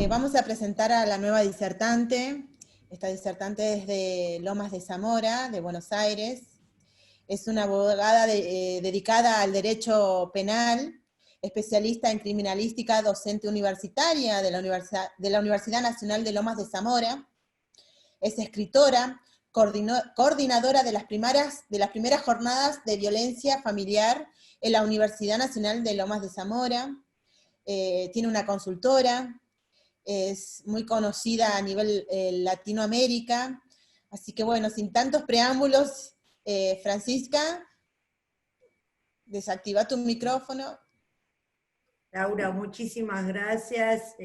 Vamos a presentar a la nueva disertante. Esta disertante es de Lomas de Zamora, de Buenos Aires. Es una abogada dedicada al derecho penal, especialista en criminalística, docente universitaria de la Universidad Nacional de Lomas de Zamora. Es escritora, coordinadora de las primeras jornadas de violencia familiar en la Universidad Nacional de Lomas de Zamora. Tiene una consultora, es muy conocida a nivel Latinoamérica. Así que bueno, sin tantos preámbulos, Francisca, desactiva tu micrófono. Laura, muchísimas gracias.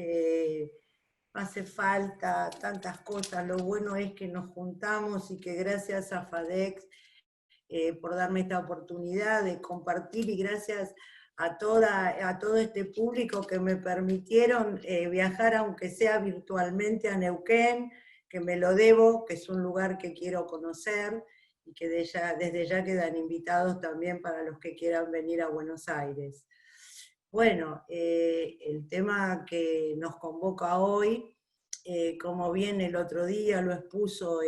Hace falta tantas cosas. Lo bueno es que nos juntamos y que gracias a FADEX por darme esta oportunidad de compartir, y gracias a todo este público que me permitieron viajar, aunque sea virtualmente, a Neuquén, que me lo debo, que es un lugar que quiero conocer, y que desde ya quedan invitados también para los que quieran venir a Buenos Aires. Bueno, el tema que nos convoca hoy, como bien el otro día lo expuso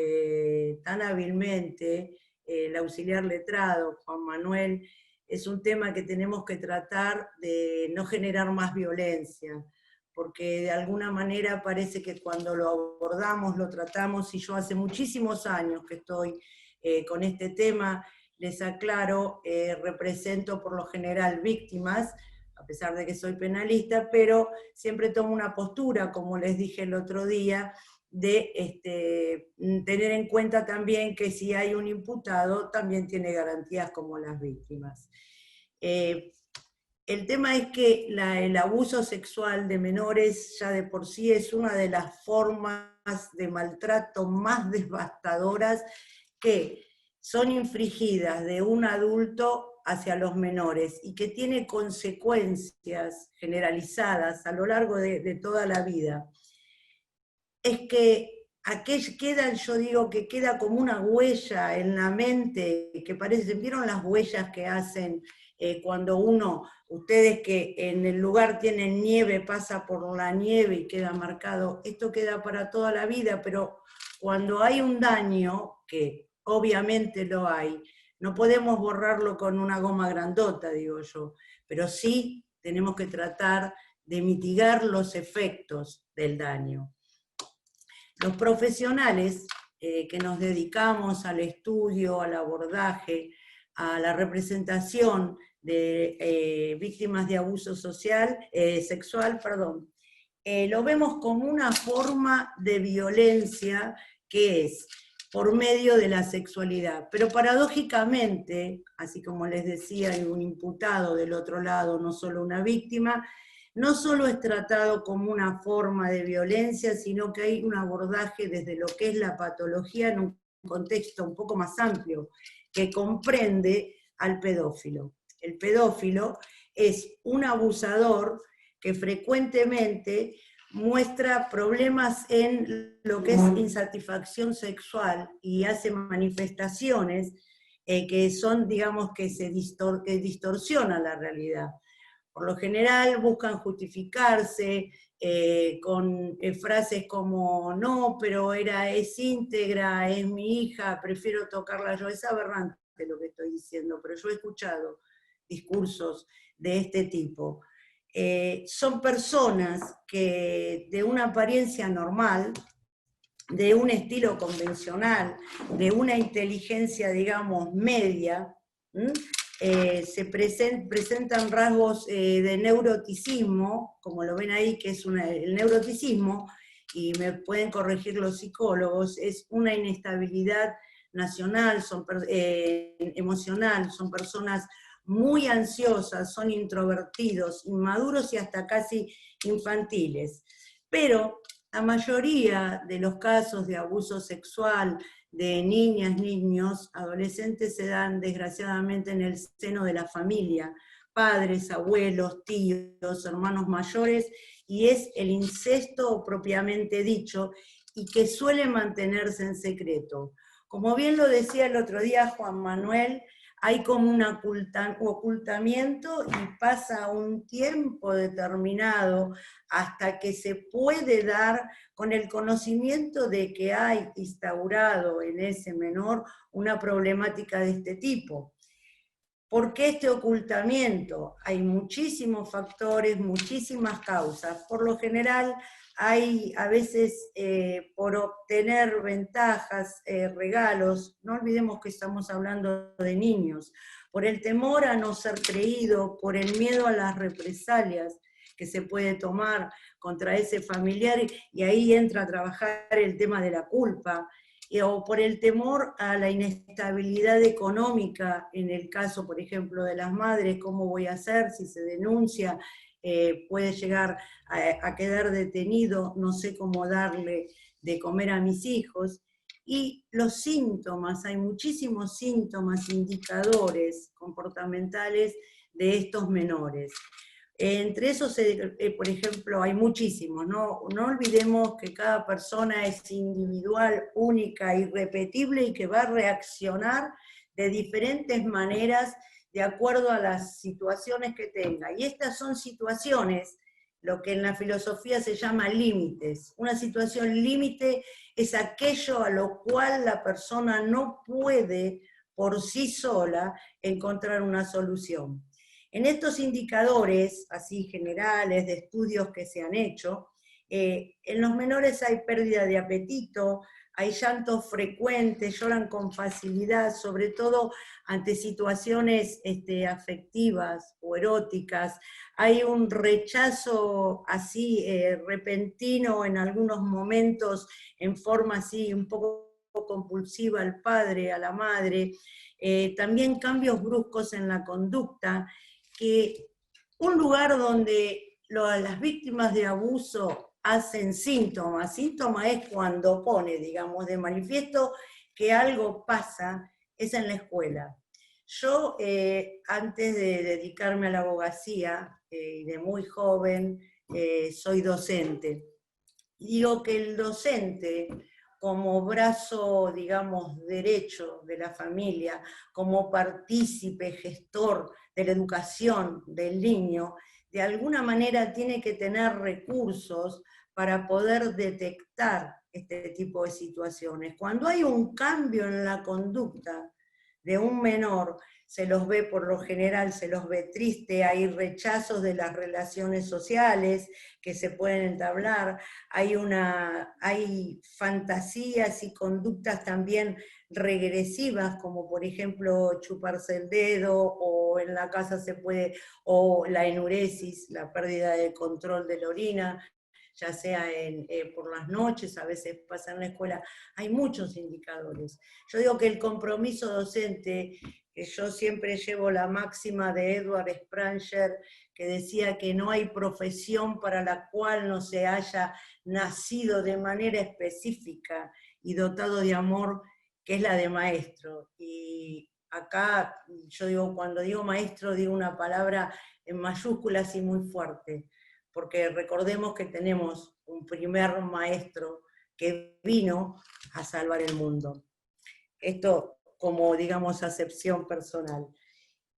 tan hábilmente el auxiliar letrado, Juan Manuel, es un tema que tenemos que tratar de no generar más violencia, porque de alguna manera parece que cuando lo abordamos, lo tratamos, y yo hace muchísimos años que estoy con este tema, les aclaro, represento por lo general víctimas, a pesar de que soy penalista, pero siempre tomo una postura, como les dije el otro día, de tener en cuenta también que si hay un imputado, también tiene garantías como las víctimas. El tema es que el abuso sexual de menores ya de por sí es una de las formas de maltrato más devastadoras que son infligidas de un adulto hacia los menores, y que tiene consecuencias generalizadas a lo largo de toda la vida. Es que yo digo que queda como una huella en la mente, que parece, ¿vieron las huellas que hacen cuando ustedes que en el lugar tienen nieve, pasa por la nieve y queda marcado? Esto queda para toda la vida, pero cuando hay un daño, que obviamente lo hay, no podemos borrarlo con una goma grandota, digo yo, pero sí tenemos que tratar de mitigar los efectos del daño. Los profesionales que nos dedicamos al estudio, al abordaje, a la representación de víctimas de abuso sexual, lo vemos como una forma de violencia que es por medio de la sexualidad. Pero paradójicamente, así como les decía, hay un imputado del otro lado, no solo una víctima, no solo es tratado como una forma de violencia, sino que hay un abordaje desde lo que es la patología en un contexto un poco más amplio, que comprende al pedófilo. El pedófilo es un abusador que frecuentemente muestra problemas en lo que es insatisfacción sexual y hace manifestaciones que son, digamos, que distorsionan la realidad. Por lo general buscan justificarse con frases como, no, pero es íntegra, es mi hija, prefiero tocarla yo. Es aberrante lo que estoy diciendo, pero yo he escuchado discursos de este tipo. Son personas que de una apariencia normal, de un estilo convencional, de una inteligencia, digamos, media, se presentan rasgos de neuroticismo, como lo ven ahí, que es el neuroticismo, y me pueden corregir los psicólogos, es una inestabilidad nacional, emocional, son personas muy ansiosas, son introvertidos, inmaduros y hasta casi infantiles. Pero la mayoría de los casos de abuso sexual de niñas, niños, adolescentes se dan desgraciadamente en el seno de la familia, padres, abuelos, tíos, hermanos mayores, y es el incesto propiamente dicho, y que suele mantenerse en secreto. Como bien lo decía el otro día Juan Manuel, hay como un ocultamiento y pasa un tiempo determinado hasta que se puede dar con el conocimiento de que hay instaurado en ese menor una problemática de este tipo. ¿Por qué este ocultamiento? Hay muchísimos factores, muchísimas causas. Por lo general hay a veces por obtener ventajas, regalos, no olvidemos que estamos hablando de niños, por el temor a no ser creído, por el miedo a las represalias que se puede tomar contra ese familiar, y ahí entra a trabajar el tema de la culpa, o por el temor a la inestabilidad económica, en el caso, por ejemplo, de las madres, ¿cómo voy a hacer si se denuncia? Puede llegar a quedar detenido, no sé cómo darle de comer a mis hijos. Y los síntomas, hay muchísimos síntomas, indicadores comportamentales de estos menores. Entre esos, por ejemplo, hay muchísimos, ¿no? No olvidemos que cada persona es individual, única, irrepetible y que va a reaccionar de diferentes maneras de acuerdo a las situaciones que tenga. Y estas son situaciones, lo que en la filosofía se llama límites. Una situación límite es aquello a lo cual la persona no puede por sí sola encontrar una solución. En estos indicadores, así generales, de estudios que se han hecho, en los menores hay pérdida de apetito, hay llantos frecuentes, lloran con facilidad, sobre todo ante situaciones afectivas o eróticas, hay un rechazo así repentino en algunos momentos, en forma así un poco compulsiva al padre, a la madre, también cambios bruscos en la conducta, que un lugar donde las víctimas de abuso hacen síntomas es cuando pone, digamos, de manifiesto que algo pasa, es en la escuela. Yo, antes de dedicarme a la abogacía, de muy joven, soy docente. Digo que el docente, como brazo, digamos, derecho de la familia, como partícipe, gestor de la educación del niño, de alguna manera tiene que tener recursos para poder detectar este tipo de situaciones. Cuando hay un cambio en la conducta de un menor, se los ve por lo general, se los ve triste, hay rechazos de las relaciones sociales que se pueden entablar, hay fantasías y conductas también regresivas, como por ejemplo chuparse el dedo, o en la casa se puede, o la enuresis, la pérdida de control de la orina, ya sea por las noches, a veces pasa en la escuela, hay muchos indicadores. Yo digo que el compromiso docente, que yo siempre llevo la máxima de Edward Spranger, que decía que no hay profesión para la cual no se haya nacido de manera específica y dotado de amor, que es la de maestro. Y acá, yo digo, cuando digo maestro, digo una palabra en mayúsculas y muy fuerte, porque recordemos que tenemos un primer maestro que vino a salvar el mundo. Esto como, digamos, acepción personal.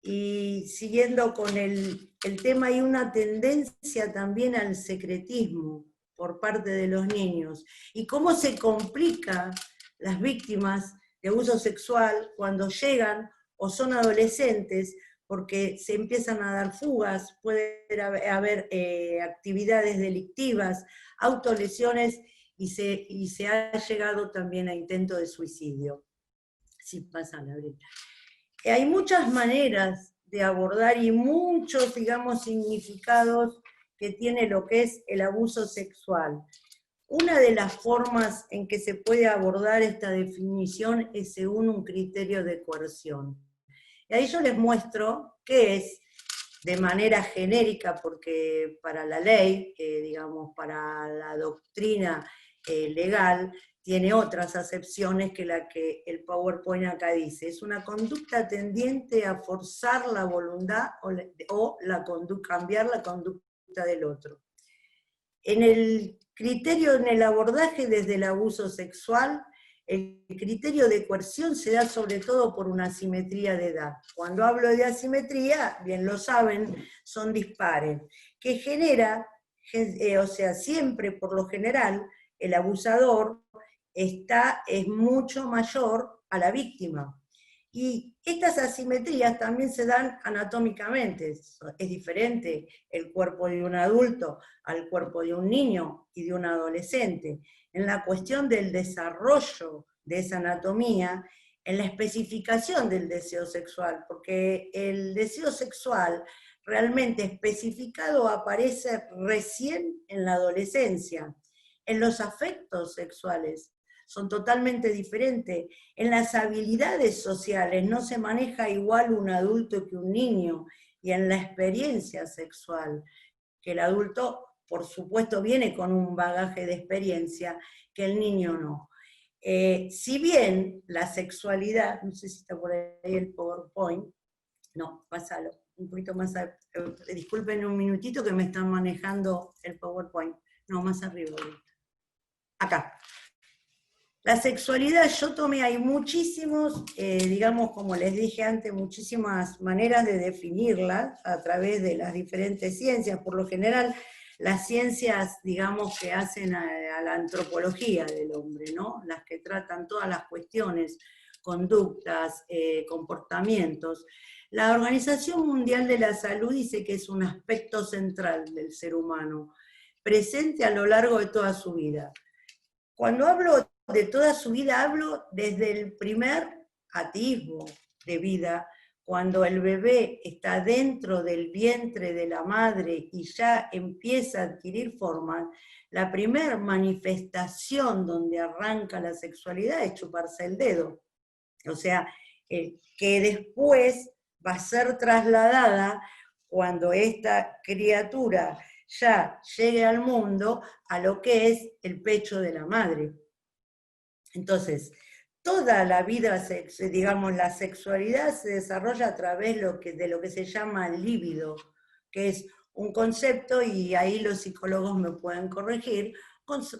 Y siguiendo con el tema, hay una tendencia también al secretismo por parte de los niños. Y cómo se complica las víctimas de abuso sexual cuando llegan o son adolescentes, porque se empiezan a dar fugas, puede haber actividades delictivas, autolesiones, y se ha llegado también a intento de suicidio. Sí, pasa, Gabriel. Hay muchas maneras de abordar y muchos, digamos, significados que tiene lo que es el abuso sexual. Una de las formas en que se puede abordar esta definición es según un criterio de coerción. Y ahí yo les muestro qué es, de manera genérica, porque para la ley, digamos, para la doctrina legal, tiene otras acepciones que la que el PowerPoint acá dice. Es una conducta tendiente a forzar la voluntad o cambiar la conducta del otro. En el criterio, en el abordaje desde el abuso sexual, el criterio de coerción se da sobre todo por una asimetría de edad. Cuando hablo de asimetría, bien lo saben, son dispares, que genera, o sea, siempre por lo general, el abusador es mucho mayor a la víctima. Y estas asimetrías también se dan anatómicamente. Es diferente el cuerpo de un adulto al cuerpo de un niño y de un adolescente. En la cuestión del desarrollo de esa anatomía, en la especificación del deseo sexual, porque el deseo sexual realmente especificado aparece recién en la adolescencia. En los afectos sexuales son totalmente diferentes. En las habilidades sociales no se maneja igual un adulto que un niño, y en la experiencia sexual, que el adulto, por supuesto, viene con un bagaje de experiencia que el niño no. Si bien la sexualidad, no sé si está por ahí el PowerPoint, no, pásalo, un poquito más, disculpen un minutito que me están manejando el PowerPoint, no, más arriba, acá. La sexualidad, yo tomé, hay muchísimos, digamos, como les dije antes, muchísimas maneras de definirla a través de las diferentes ciencias. Por lo general, las ciencias, digamos, que hacen a la antropología del hombre, ¿no? Las que tratan todas las cuestiones, conductas, comportamientos. La Organización Mundial de la Salud dice que es un aspecto central del ser humano, presente a lo largo de toda su vida. Cuando hablo de toda su vida, hablo desde el primer atisbo de vida, cuando el bebé está dentro del vientre de la madre y ya empieza a adquirir forma. La primera manifestación donde arranca la sexualidad es chuparse el dedo. O sea, que después va a ser trasladada cuando esta criatura ya llegue al mundo a lo que es el pecho de la madre. Entonces, toda la vida, digamos, la sexualidad se desarrolla a través de lo que se llama líbido, que es un concepto, y ahí los psicólogos me pueden corregir,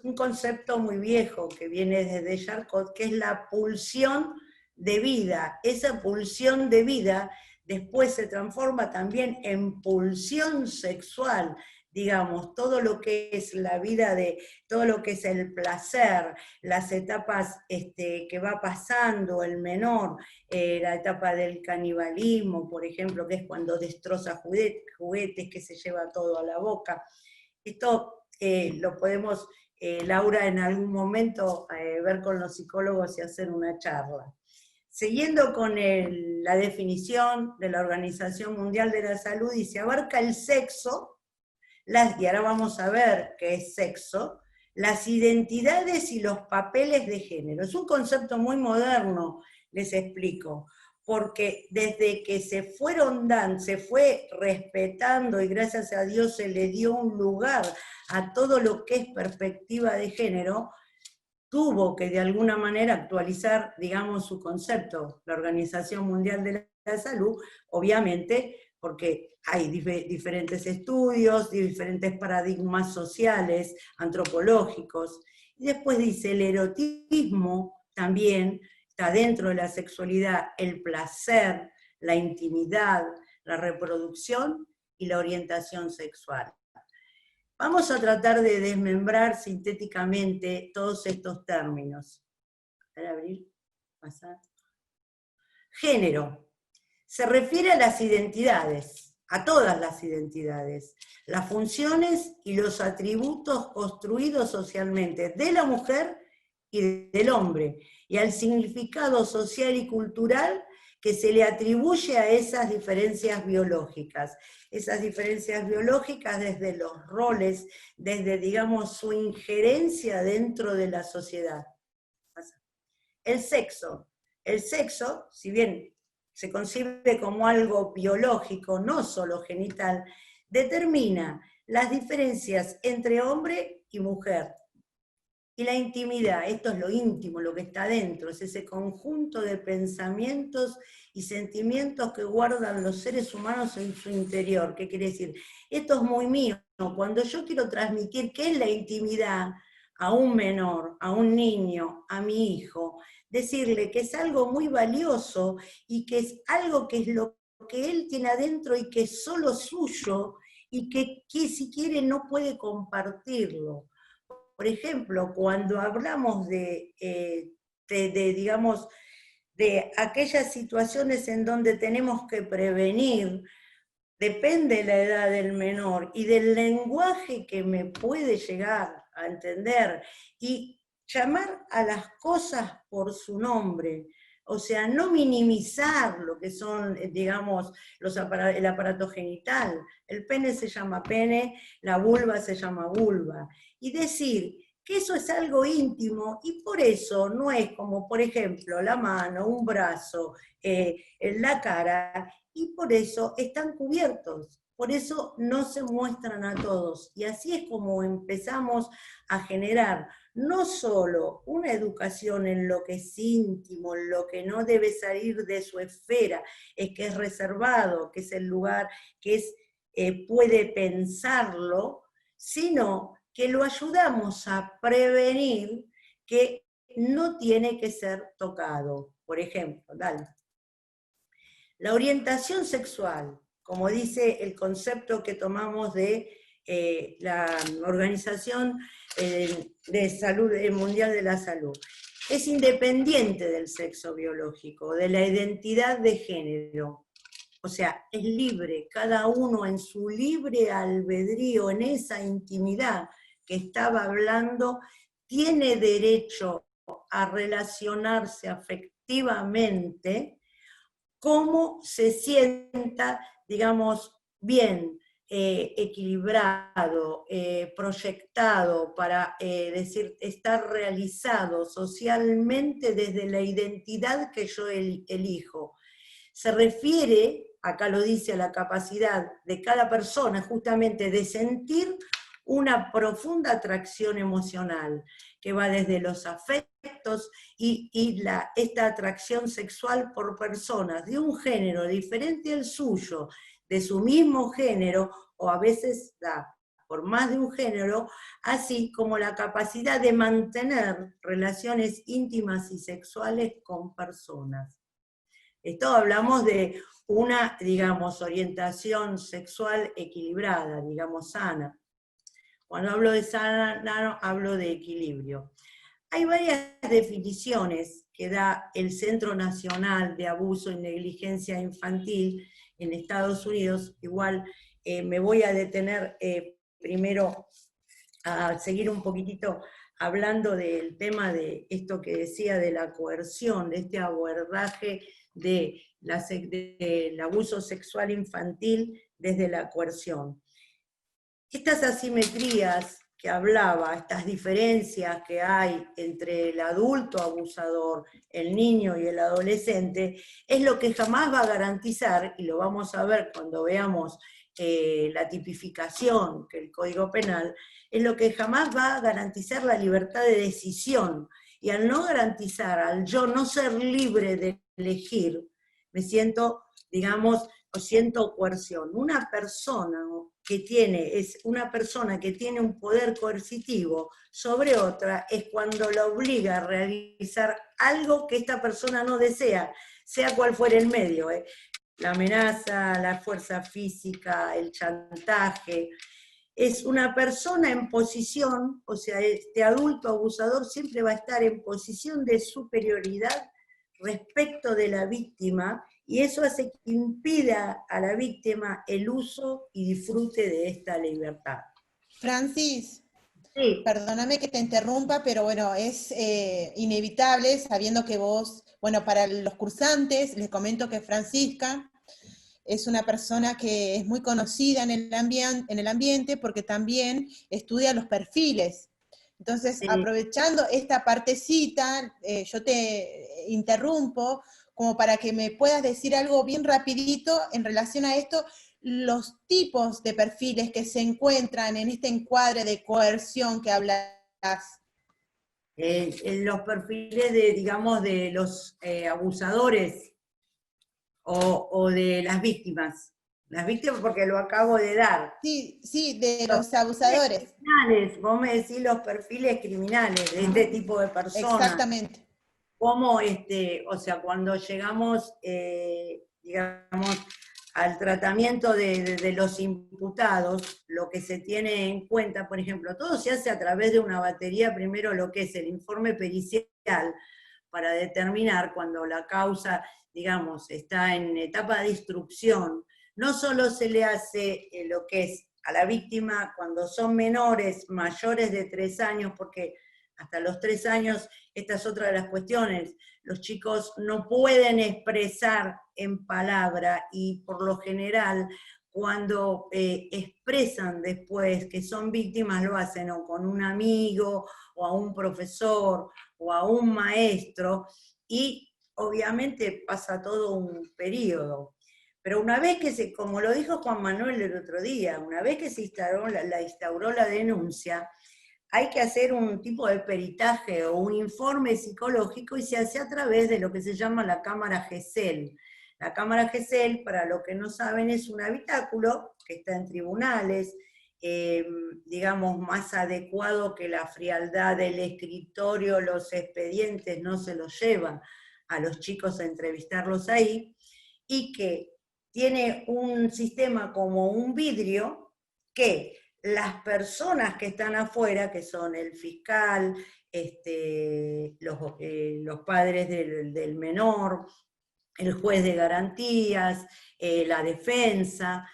un concepto muy viejo que viene desde Charcot, que es la pulsión de vida. Esa pulsión de vida después se transforma también en pulsión sexual, digamos, todo lo que es la vida todo lo que es el placer, las etapas que va pasando el menor, la etapa del canibalismo, por ejemplo, que es cuando destroza juguetes, que se lleva todo a la boca. Esto lo podemos, Laura, en algún momento ver con los psicólogos y hacer una charla. Siguiendo con la definición de la Organización Mundial de la Salud, dice, abarca el sexo, y ahora vamos a ver qué es sexo, las identidades y los papeles de género. Es un concepto muy moderno, les explico, porque desde que se fue respetando, y gracias a Dios se le dio un lugar a todo lo que es perspectiva de género, tuvo que de alguna manera actualizar, digamos, su concepto. La Organización Mundial de la Salud, obviamente, porque hay diferentes estudios, diferentes paradigmas sociales, antropológicos. Y después dice, el erotismo también está dentro de la sexualidad, el placer, la intimidad, la reproducción y la orientación sexual. Vamos a tratar de desmembrar sintéticamente todos estos términos. Para abrir, pasar. Género. Se refiere a las identidades, a todas las identidades, las funciones y los atributos construidos socialmente de la mujer y del hombre, y al significado social y cultural que se le atribuye a esas diferencias biológicas. Esas diferencias biológicas desde los roles, desde, digamos, su injerencia dentro de la sociedad. El sexo. El sexo, si bien se concibe como algo biológico, no solo genital, determina las diferencias entre hombre y mujer. Y la intimidad, esto es lo íntimo, lo que está dentro, es ese conjunto de pensamientos y sentimientos que guardan los seres humanos en su interior. ¿Qué quiere decir? Esto es muy mío. Cuando yo quiero transmitir qué es la intimidad, a un menor, a un niño, a mi hijo, decirle que es algo muy valioso y que es algo que es lo que él tiene adentro y que es solo suyo y que si quiere no puede compartirlo. Por ejemplo, cuando hablamos digamos, de aquellas situaciones en donde tenemos que prevenir, depende de la edad del menor y del lenguaje que me puede llegar a entender, y llamar a las cosas por su nombre. O sea, no minimizar lo que son, digamos, el aparato genital. El pene se llama pene, la vulva se llama vulva. Y decir que eso es algo íntimo y por eso no es como, por ejemplo, la mano, un brazo, la cara, y por eso están cubiertos, por eso no se muestran a todos. Y así es como empezamos a generar no solo una educación en lo que es íntimo, en lo que no debe salir de su esfera, es que es reservado, que es el lugar que puede pensarlo, sino que lo ayudamos a prevenir que no tiene que ser tocado. Por ejemplo, dale. La orientación sexual, como dice el concepto que tomamos de la Organización de Salud Mundial de la Salud, es independiente del sexo biológico, de la identidad de género. O sea, es libre, cada uno en su libre albedrío, en esa intimidad que estaba hablando, tiene derecho a relacionarse afectivamente cómo se sienta, digamos, bien, equilibrado, proyectado para decir, estar realizado socialmente desde la identidad que yo elijo. Se refiere, acá lo dice, a la capacidad de cada persona justamente de sentir una profunda atracción emocional, que va desde los afectos y esta atracción sexual por personas de un género diferente al suyo, de su mismo género, o a veces por más de un género, así como la capacidad de mantener relaciones íntimas y sexuales con personas. Esto hablamos de una, digamos, orientación sexual equilibrada, digamos, sana. Cuando hablo de sana, hablo de equilibrio. Hay varias definiciones que da el Centro Nacional de Abuso y Negligencia Infantil en Estados Unidos. Igual me voy a detener primero a seguir un poquitito hablando del tema de esto que decía de la coerción, de este abordaje del abuso sexual infantil desde la coerción. Estas asimetrías que hablaba, estas diferencias que hay entre el adulto abusador, el niño y el adolescente, es lo que jamás va a garantizar, y lo vamos a ver cuando veamos la tipificación, que el Código Penal, es lo que jamás va a garantizar la libertad de decisión. Y al no garantizar, al yo no ser libre de elegir, me siento, digamos, o siento coerción. Una persona es una persona que tiene un poder coercitivo sobre otra, es cuando la obliga a realizar algo que esta persona no desea, sea cual fuera el medio. La amenaza, la fuerza física, el chantaje. Es una persona en posición, o sea, este adulto abusador siempre va a estar en posición de superioridad respecto de la víctima, y eso hace que impida a la víctima el uso y disfrute de esta libertad. Francis, Sí. perdóname que te interrumpa, pero bueno, es inevitable, sabiendo que vos, bueno, para los cursantes, les comento que Francisca es una persona que es muy conocida en el ambiente porque también estudia los perfiles. Entonces, Sí. aprovechando esta partecita, yo te interrumpo como para que me puedas decir algo bien rapidito en relación a esto, los tipos de perfiles que se encuentran en este encuadre de coerción que hablas. Los perfiles de, digamos, de los abusadores o de las víctimas. Las víctimas porque lo acabo de dar. Sí, sí, de Los los abusadores. criminales, vos me decís los perfiles criminales de este tipo de personas. Exactamente. Cómo, o sea, cuando llegamos, digamos, al tratamiento de los imputados, lo que se tiene en cuenta, por ejemplo, todo se hace a través de una batería, primero lo que es el informe pericial, para determinar cuando la causa, digamos, está en etapa de instrucción, no solo se le hace lo que es a la víctima cuando son menores, mayores de 3 años, porque hasta los 3 años, esta es otra de las cuestiones, los chicos no pueden expresar en palabra y por lo general cuando expresan después que son víctimas lo hacen o con un amigo o a un profesor o a un maestro y obviamente pasa todo un periodo. Pero una vez que se, como lo dijo Juan Manuel el otro día, una vez que se instauró la denuncia, hay que hacer un tipo de peritaje o un informe psicológico y se hace a través de lo que se llama la cámara GESEL. La cámara GESEL, para los que no saben, es un habitáculo que está en tribunales, digamos, más adecuado que la frialdad del escritorio, los expedientes no se los llevan a los chicos a entrevistarlos ahí, y que tiene un sistema como un vidrio que las personas que están afuera, que son el fiscal, los padres del menor, el juez de garantías, la defensa,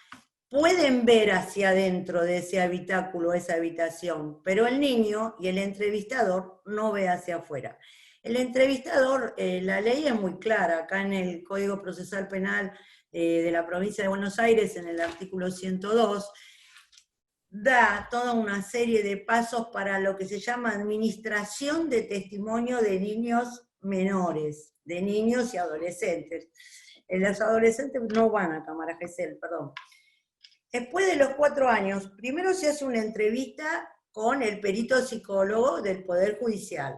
pueden ver hacia adentro de ese habitáculo, esa habitación, pero el niño y el entrevistador no ve hacia afuera. El entrevistador, la ley es muy clara, acá en el Código Procesal Penal de la provincia de Buenos Aires, en el artículo 102, da toda una serie de pasos para lo que se llama administración de testimonio de niños menores, de niños y adolescentes. Los adolescentes no van a cámara GESEL, perdón. Después de los 4 años, primero se hace una entrevista con el perito psicólogo del Poder Judicial,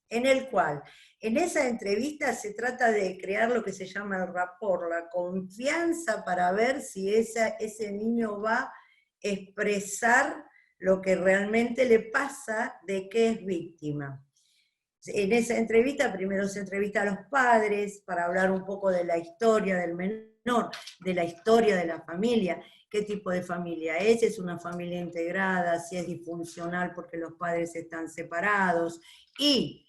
en el cual, en esa entrevista se trata de crear lo que se llama el rapport, la confianza para ver si ese niño va a expresar lo que realmente le pasa de que es víctima. En esa entrevista primero se entrevista a los padres para hablar un poco de la historia del menor, de la historia de la familia, qué tipo de familia es una familia integrada, si es disfuncional porque los padres están separados, y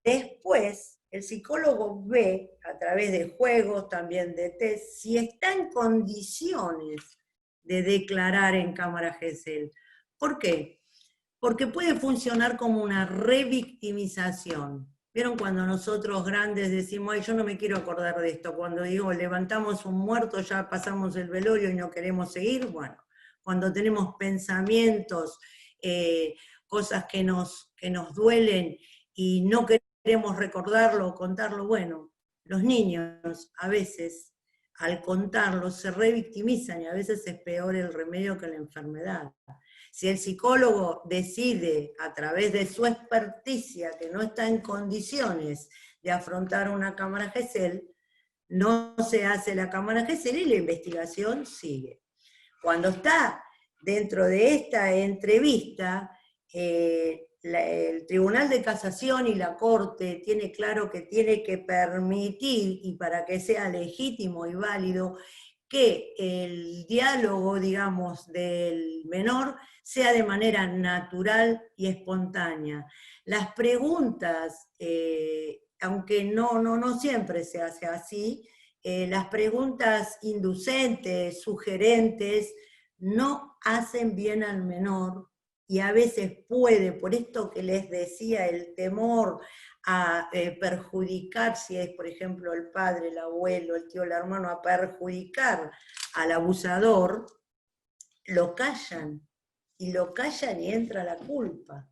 después el psicólogo ve, a través de juegos, también de test, si está en condiciones de declarar en cámara GESEL. ¿Por qué? Porque puede funcionar como una revictimización. ¿Vieron cuando nosotros grandes decimos, ay, yo no me quiero acordar de esto? Cuando digo, levantamos un muerto, ya pasamos el velorio y no queremos seguir. Bueno, cuando tenemos pensamientos, cosas que nos duelen y no queremos recordarlo o contarlo, bueno, los niños a veces al contarlo se revictimizan y a veces es peor el remedio que la enfermedad. Si el psicólogo decide, a través de su experticia, que no está en condiciones de afrontar una cámara GESEL, no se hace la cámara GESEL y la investigación sigue. Cuando está dentro de esta entrevista, el Tribunal de Casación y la Corte tiene claro que tiene que permitir, y para que sea legítimo y válido, que el diálogo, digamos, del menor sea de manera natural y espontánea. Las preguntas, aunque no siempre se hace así, las preguntas inducentes, sugerentes, no hacen bien al menor y a veces puede, por esto que les decía, el temor a perjudicar, si es por ejemplo el padre, el abuelo, el tío, el hermano, a perjudicar al abusador, lo callan y entra la culpa.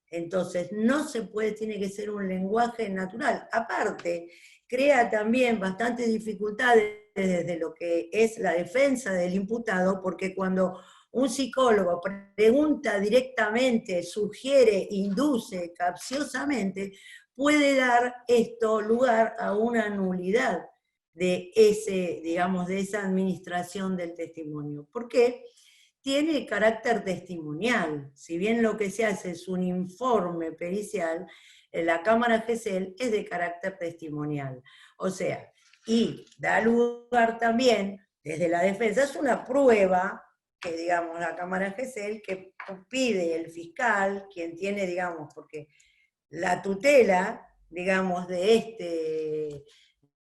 Entonces no se puede, tiene que ser un lenguaje natural. Aparte, crea también bastantes dificultades desde lo que es la defensa del imputado, porque cuando un psicólogo pregunta directamente, sugiere, induce capciosamente, puede dar esto lugar a una nulidad. de ese, digamos, de esa administración del testimonio. ¿Por qué? Tiene carácter testimonial. Si bien lo que se hace es un informe pericial, la cámara GESEL es de carácter testimonial. O sea, y da lugar también, desde la defensa, es una prueba que, digamos, la cámara GESEL, que pide el fiscal, quien tiene, digamos, porque la tutela, digamos, de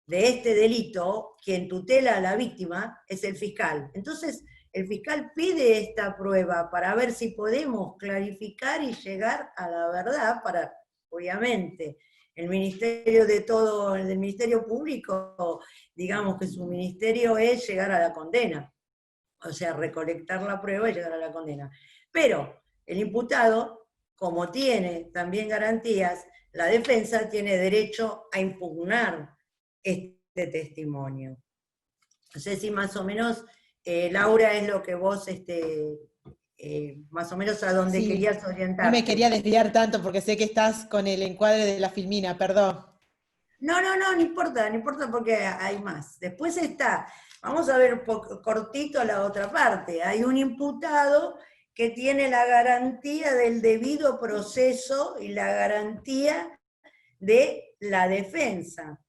este delito, quien tutela a la víctima es el fiscal. Entonces, el fiscal pide esta prueba para ver si podemos clarificar y llegar a la verdad, para, obviamente, el Ministerio del Ministerio Público, digamos que su ministerio es llegar a la condena, o sea, recolectar la prueba y llegar a la condena. Pero el imputado, como tiene también garantías, la defensa tiene derecho a impugnar este testimonio. No sé si más o menos, Laura, es lo que vos, más o menos a donde Sí, querías orientarte. no me quería desviar tanto porque sé que estás con el encuadre de la filmina, perdón. No importa porque hay más. Después está, vamos a ver cortito la otra parte. Hay un imputado que tiene la garantía del debido proceso y la garantía de la defensa.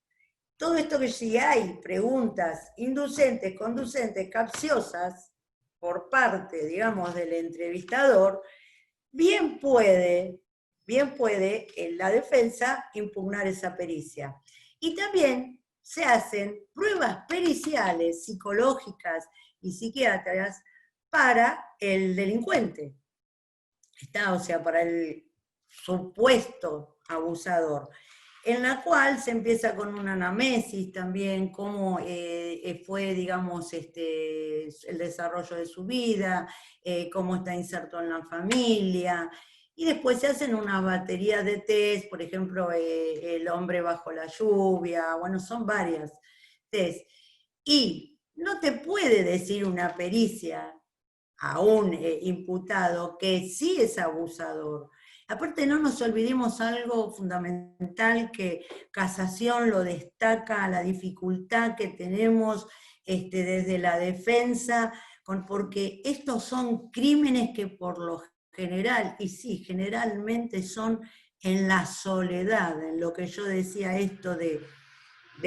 Todo esto que si hay preguntas inducentes, conducentes, capciosas por parte, digamos, del entrevistador, bien puede la defensa impugnar esa pericia. Y también se hacen pruebas periciales, psicológicas y psiquiátricas para el delincuente. O sea, para el supuesto abusador, en la cual se empieza con una anamnesis también, cómo fue, digamos, el desarrollo de su vida, cómo está inserto en la familia, y después se hacen una batería de test, por ejemplo, el hombre bajo la lluvia, bueno, son varias test. Y no te puede decir una pericia a un imputado que sí es abusador. Aparte, no nos olvidemos algo fundamental que Casación lo destaca, la dificultad que tenemos desde la defensa, porque estos son crímenes que por lo general, y sí, generalmente son en la soledad, en lo que yo decía esto de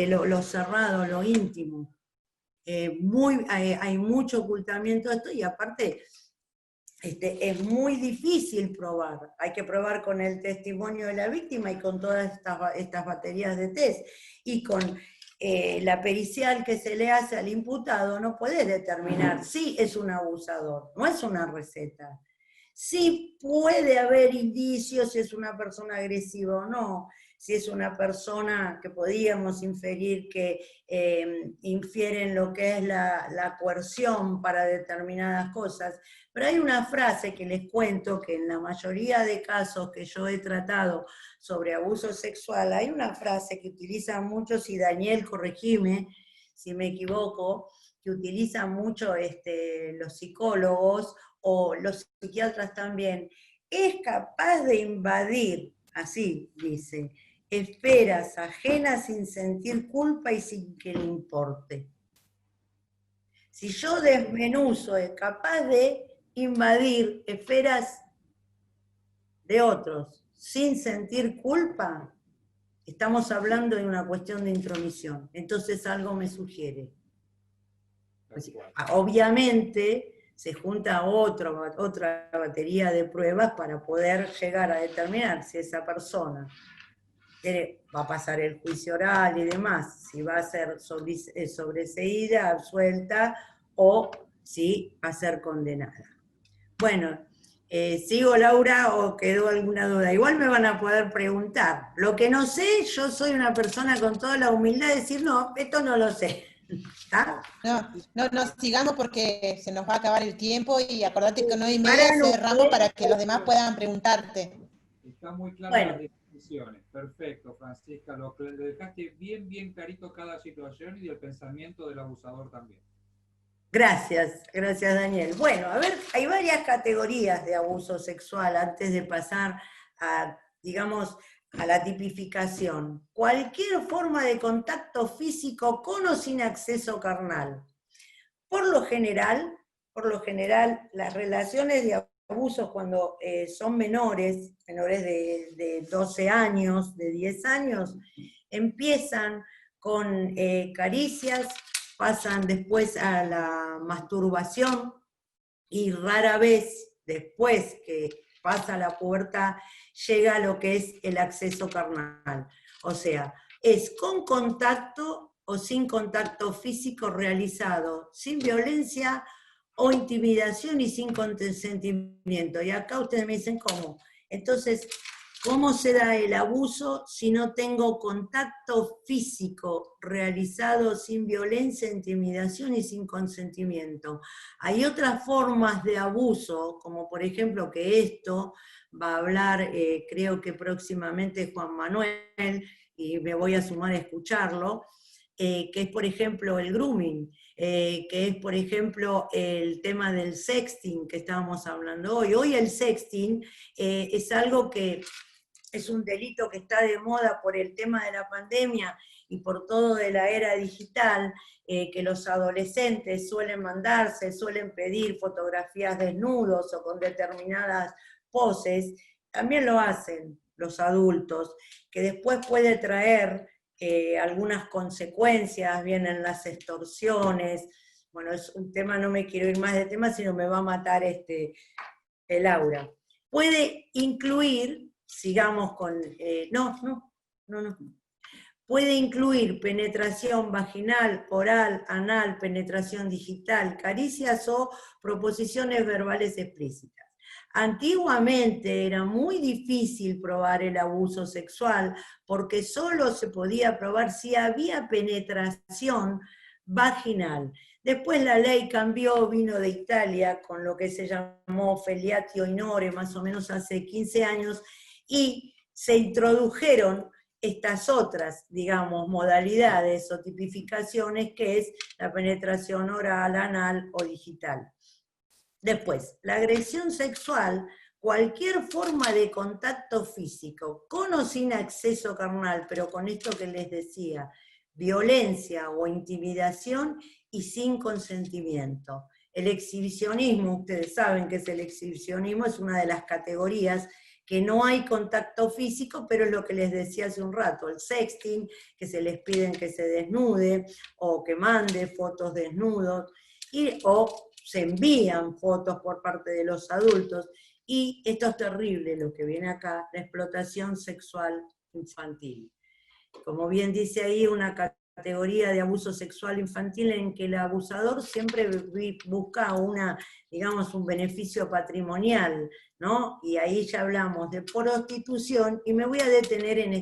lo cerrado, lo íntimo. Hay mucho ocultamiento de esto, y aparte es muy difícil probar. Hay que probar con el testimonio de la víctima y con todas estas baterías de test. Y con la pericial que se le hace al imputado, no puedes determinar si es un abusador, no es una receta. Sí puede haber indicios si es una persona agresiva o no, si es una persona que podríamos inferir que infiere en lo que es la coerción para determinadas cosas. Pero hay una frase que les cuento que en la mayoría de casos que yo he tratado sobre abuso sexual, hay una frase que utilizan muchos, y Daniel, corregime si me equivoco, que utilizan mucho los psicólogos o los psiquiatras también, es capaz de invadir, así dice, esferas ajenas sin sentir culpa y sin que le importe. Si yo desmenuzo, es capaz de invadir esferas de otros sin sentir culpa, estamos hablando de una cuestión de intromisión. Entonces algo me sugiere. Obviamente se junta otra batería de pruebas para poder llegar a determinar si esa persona va a pasar el juicio oral y demás, si va a ser sobreseída, absuelta, o si va a ser condenada. Bueno, ¿sigo, Laura, o quedó alguna duda? Igual me van a poder preguntar. Lo que no sé, yo soy una persona con toda la humildad de decir, no, esto no lo sé. ¿Está? No, sigamos porque se nos va a acabar el tiempo y acordate que 9:30 cerramos para que los demás puedan preguntarte. Está muy claro las definiciones. Perfecto, Francisca. Lo dejaste bien clarito cada situación y el pensamiento del abusador también. Gracias, Daniel. Bueno, a ver, hay varias categorías de abuso sexual antes de pasar a, digamos, a la tipificación. Cualquier forma de contacto físico con o sin acceso carnal. Por lo general, las relaciones de abusos cuando son menores de 12 años, de 10 años, empiezan con caricias, pasan después a la masturbación, y rara vez, después que pasa la pubertad, llega a lo que es el acceso carnal. O sea, es con contacto o sin contacto físico realizado, sin violencia o intimidación y sin consentimiento. Y acá ustedes me dicen cómo. Entonces, ¿cómo se da el abuso si no tengo contacto físico realizado sin violencia, intimidación y sin consentimiento? Hay otras formas de abuso, como por ejemplo que esto va a hablar, creo que próximamente Juan Manuel, y me voy a sumar a escucharlo, que es por ejemplo el grooming, que es por ejemplo el tema del sexting que estábamos hablando hoy. Hoy el sexting es algo que es un delito que está de moda por el tema de la pandemia y por todo de la era digital, que los adolescentes suelen pedir fotografías desnudos o con determinadas poses, también lo hacen los adultos, que después puede traer algunas consecuencias, vienen las extorsiones. Bueno, es un tema, no me quiero ir más de tema, sino me va a matar el aura. Puede incluir, sigamos con, no. Puede incluir penetración vaginal, oral, anal, penetración digital, caricias o proposiciones verbales explícitas. Antiguamente era muy difícil probar el abuso sexual porque solo se podía probar si había penetración vaginal. Después la ley cambió, vino de Italia con lo que se llamó Feliatio Inore, más o menos hace 15 años, y se introdujeron estas otras, digamos, modalidades o tipificaciones, que es la penetración oral, anal o digital. Después, la agresión sexual, cualquier forma de contacto físico, con o sin acceso carnal, pero con esto que les decía, violencia o intimidación y sin consentimiento. El exhibicionismo, ustedes saben que es el exhibicionismo, es una de las categorías que no hay contacto físico, pero es lo que les decía hace un rato, el sexting, que se les piden que se desnude, o que mande fotos desnudos, o se envían fotos por parte de los adultos, y esto es terrible, lo que viene acá, la explotación sexual infantil. Como bien dice ahí, una categoría de abuso sexual infantil en que el abusador siempre busca digamos, un beneficio patrimonial, ¿no? Y ahí ya hablamos de prostitución, y me voy a detener en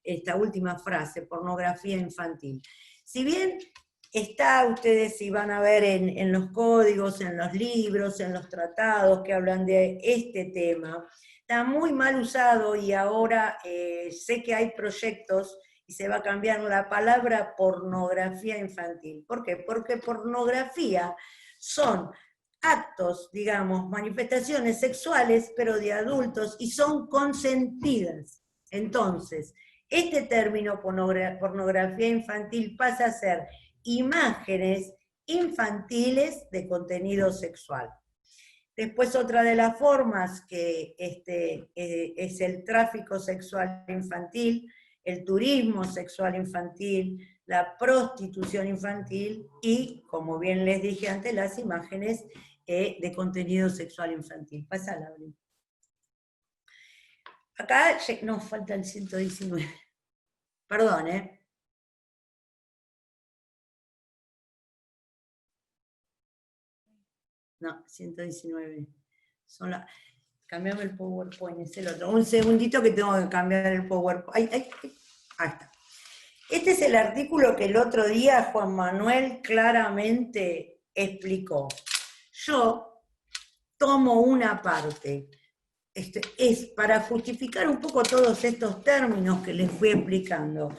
esta última frase, pornografía infantil. Si bien ustedes si van a ver en los códigos, en los libros, en los tratados que hablan de este tema, está muy mal usado, y ahora sé que hay proyectos y se va a cambiar la palabra pornografía infantil. ¿Por qué? Porque pornografía son actos, digamos, manifestaciones sexuales, pero de adultos, y son consentidas. Entonces, este término pornografía infantil pasa a ser imágenes infantiles de contenido sexual. Después otra de las formas que es el tráfico sexual infantil, el turismo sexual infantil, la prostitución infantil y, como bien les dije antes, las imágenes de contenido sexual infantil. Pásala, Abril. Acá nos falta el 119. Perdón, No, 119. Cambiame el PowerPoint, es el otro. Un segundito que tengo que cambiar el PowerPoint. Ahí está. Este es el artículo que el otro día Juan Manuel claramente explicó. Yo tomo una parte. Es para justificar un poco todos estos términos que les fui explicando.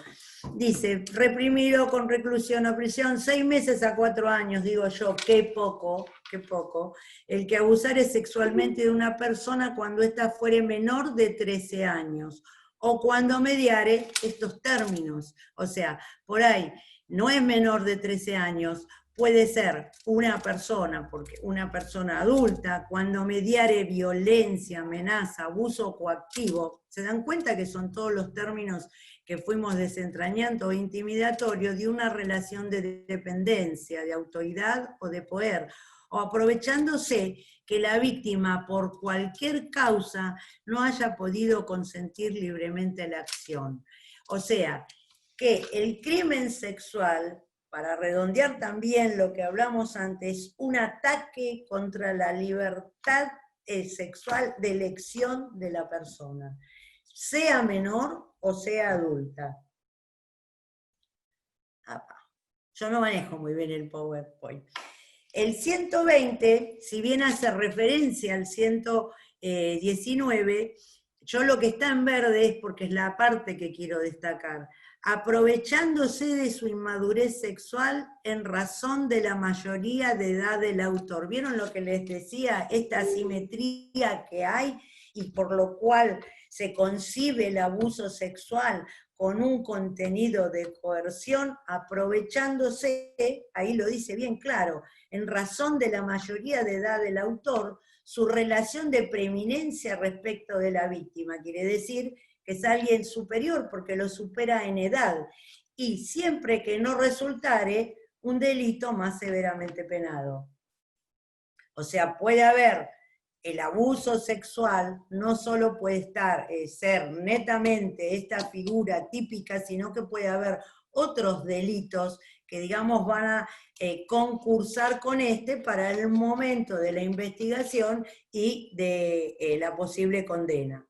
Dice, reprimido con reclusión o prisión, 6 meses a 4 años, digo yo, qué poco qué poco, el que abusare sexualmente de una persona cuando ésta fuere menor de 13 años, o cuando mediare estos términos. O sea, por ahí no es menor de 13 años, puede ser una persona, porque una persona adulta, cuando mediare violencia, amenaza, abuso coactivo, se dan cuenta que son todos los términos que fuimos desentrañando o intimidatorios de una relación de dependencia, de autoridad o de poder, o aprovechándose que la víctima por cualquier causa no haya podido consentir libremente la acción. O sea, que el crimen sexual, para redondear también lo que hablamos antes, un ataque contra la libertad sexual de elección de la persona, sea menor o sea adulta. Yo no manejo muy bien el PowerPoint. El 120, si bien hace referencia al 119, yo lo que está en verde es porque es la parte que quiero destacar. Aprovechándose de su inmadurez sexual en razón de la mayoría de edad del autor. ¿Vieron lo que les decía? Esta asimetría que hay y por lo cual se concibe el abuso sexual con un contenido de coerción, aprovechándose, ahí lo dice bien claro, en razón de la mayoría de edad del autor, su relación de preeminencia respecto de la víctima. Quiere decir que es alguien superior porque lo supera en edad, y siempre que no resultare un delito más severamente penado. O sea, puede haber el abuso sexual, no solo puede ser netamente esta figura típica, sino que puede haber otros delitos que, digamos, van a concursar con este para el momento de la investigación y de la posible condena.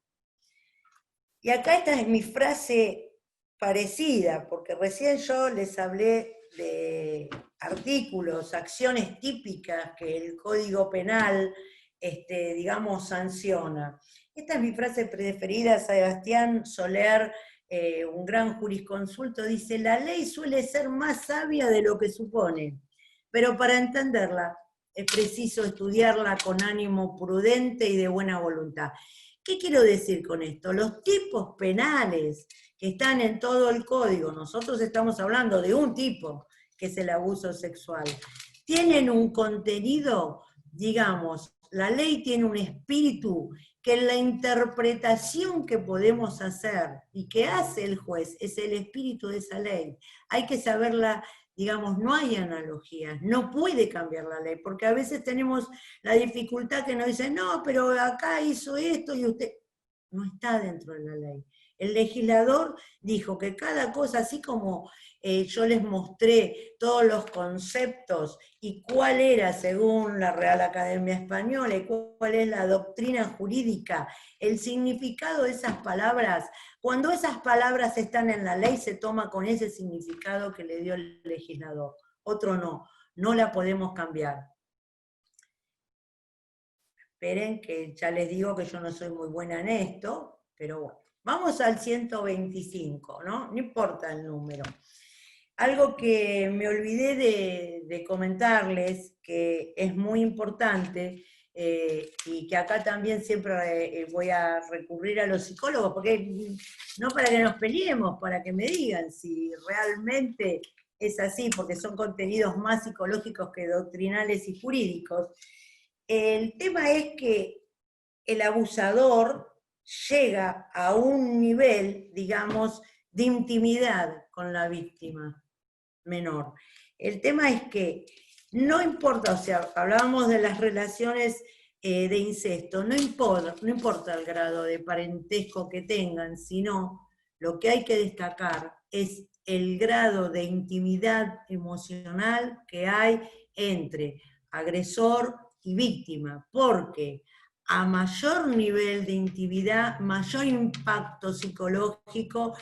Y acá esta es mi frase parecida, porque recién yo les hablé de artículos, acciones típicas que el Código Penal, digamos, sanciona. Esta es mi frase preferida. Sebastián Soler, un gran jurisconsulto, dice: la ley suele ser más sabia de lo que supone, pero para entenderla es preciso estudiarla con ánimo prudente y de buena voluntad. ¿Qué quiero decir con esto? Los tipos penales que están en todo el código, nosotros estamos hablando de un tipo, que es el abuso sexual, tienen un contenido, digamos, la ley tiene un espíritu que en la interpretación que podemos hacer y que hace el juez es el espíritu de esa ley. Hay que saberla, digamos, no hay analogías, no puede cambiar la ley, porque a veces tenemos la dificultad que nos dicen, no, pero acá hizo esto y usted... No está dentro de la ley. El legislador dijo que cada cosa, así como yo les mostré todos los conceptos y cuál era, según la Real Academia Española, y cuál es la doctrina jurídica, el significado de esas palabras, cuando esas palabras están en la ley, se toma con ese significado que le dio el legislador. Otro no, no la podemos cambiar. Esperen que ya les digo que yo no soy muy buena en esto, pero bueno. Vamos al 125, ¿no? No importa el número. Algo que me olvidé de comentarles, que es muy importante, y que acá también siempre voy a recurrir a los psicólogos, porque no para que nos peleemos, para que me digan si realmente es así, porque son contenidos más psicológicos que doctrinales y jurídicos. El tema es que el abusador llega a un nivel, digamos, de intimidad con la víctima menor. El tema es que no importa, o sea, hablábamos de las relaciones de incesto, no importa el grado de parentesco que tengan, sino lo que hay que destacar es el grado de intimidad emocional que hay entre agresor y víctima, porque a mayor nivel de intimidad, mayor impacto psicológico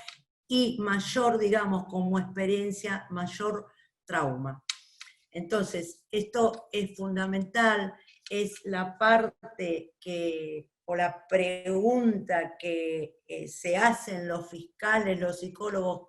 y mayor, digamos, como experiencia, mayor trauma. Entonces, esto es fundamental, es la parte que, o la pregunta que se hacen los fiscales, los psicólogos,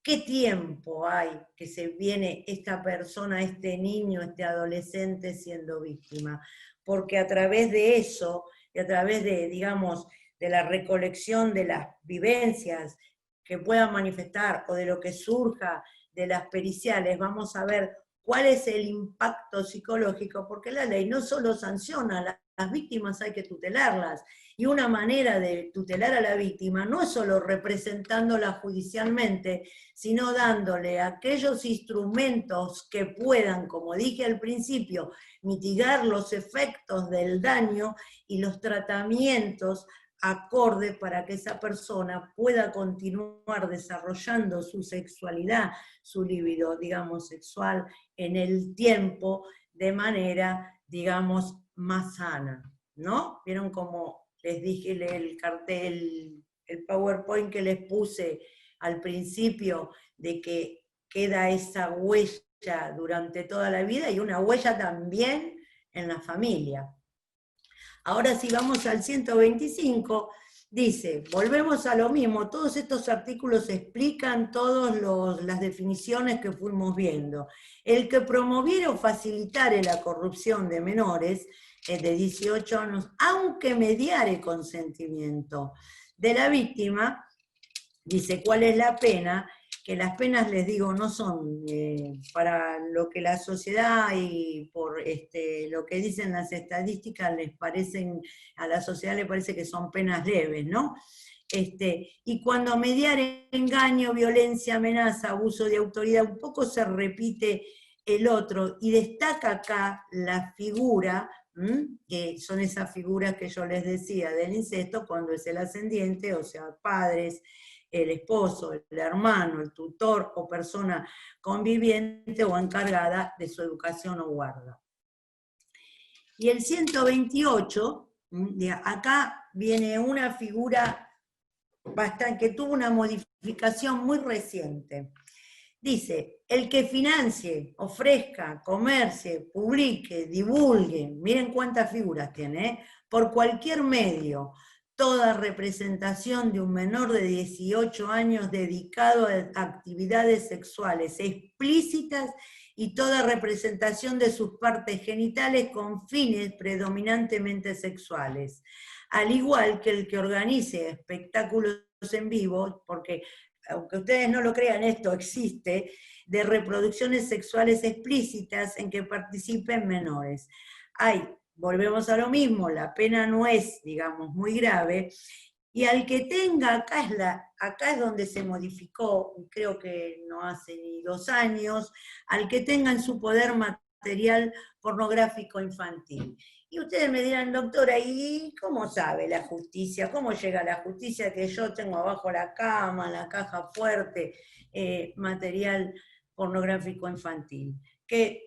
¿Qué tiempo hay que se viene esta persona, este niño, este adolescente siendo víctima? Porque a través de eso, y a través de, digamos, de la recolección de las vivencias que puedan manifestar o de lo que surja de las periciales, vamos a ver cuál es el impacto psicológico, porque la ley no solo sanciona, las víctimas hay que tutelarlas, y una manera de tutelar a la víctima no es solo representándola judicialmente, sino dándole aquellos instrumentos que puedan, como dije al principio, mitigar los efectos del daño y los tratamientos acorde para que esa persona pueda continuar desarrollando su sexualidad, su libido, digamos, sexual en el tiempo de manera, digamos, más sana, ¿no? ¿Vieron cómo les dije el cartel, el PowerPoint que les puse al principio, de que queda esa huella durante toda la vida y una huella también en la familia? Ahora si vamos al 125, dice, volvemos a lo mismo, todos estos artículos explican todas las definiciones que fuimos viendo. El que promoviera o facilitare la corrupción de menores de 18 años, aunque mediare consentimiento de la víctima, dice, ¿cuál es la pena? Que las penas, les digo, no son para lo que la sociedad y por lo que dicen las estadísticas les parecen, a la sociedad le parece que son penas leves, ¿no? Y cuando mediar engaño, violencia, amenaza, abuso de autoridad, un poco se repite el otro, y destaca acá la figura, que son esas figuras que yo les decía del incesto, cuando es el ascendiente, o sea, padres, el esposo, el hermano, el tutor o persona conviviente o encargada de su educación o guarda. Y el 128, acá viene una figura que tuvo una modificación muy reciente. Dice, el que financie, ofrezca, comercie, publique, divulgue, miren cuántas figuras tiene, por cualquier medio, toda representación de un menor de 18 años dedicado a actividades sexuales explícitas y toda representación de sus partes genitales con fines predominantemente sexuales. Al igual que el que organice espectáculos en vivo, porque aunque ustedes no lo crean, esto existe, de reproducciones sexuales explícitas en que participen menores. Volvemos a lo mismo, la pena no es, digamos, muy grave, y al que tenga, acá es donde se modificó, creo que no hace ni 2 años, al que tenga en su poder material pornográfico infantil. Y ustedes me dirán, doctora, ¿y cómo sabe la justicia? ¿Cómo llega la justicia que yo tengo abajo la cama, la caja fuerte, material pornográfico infantil? Que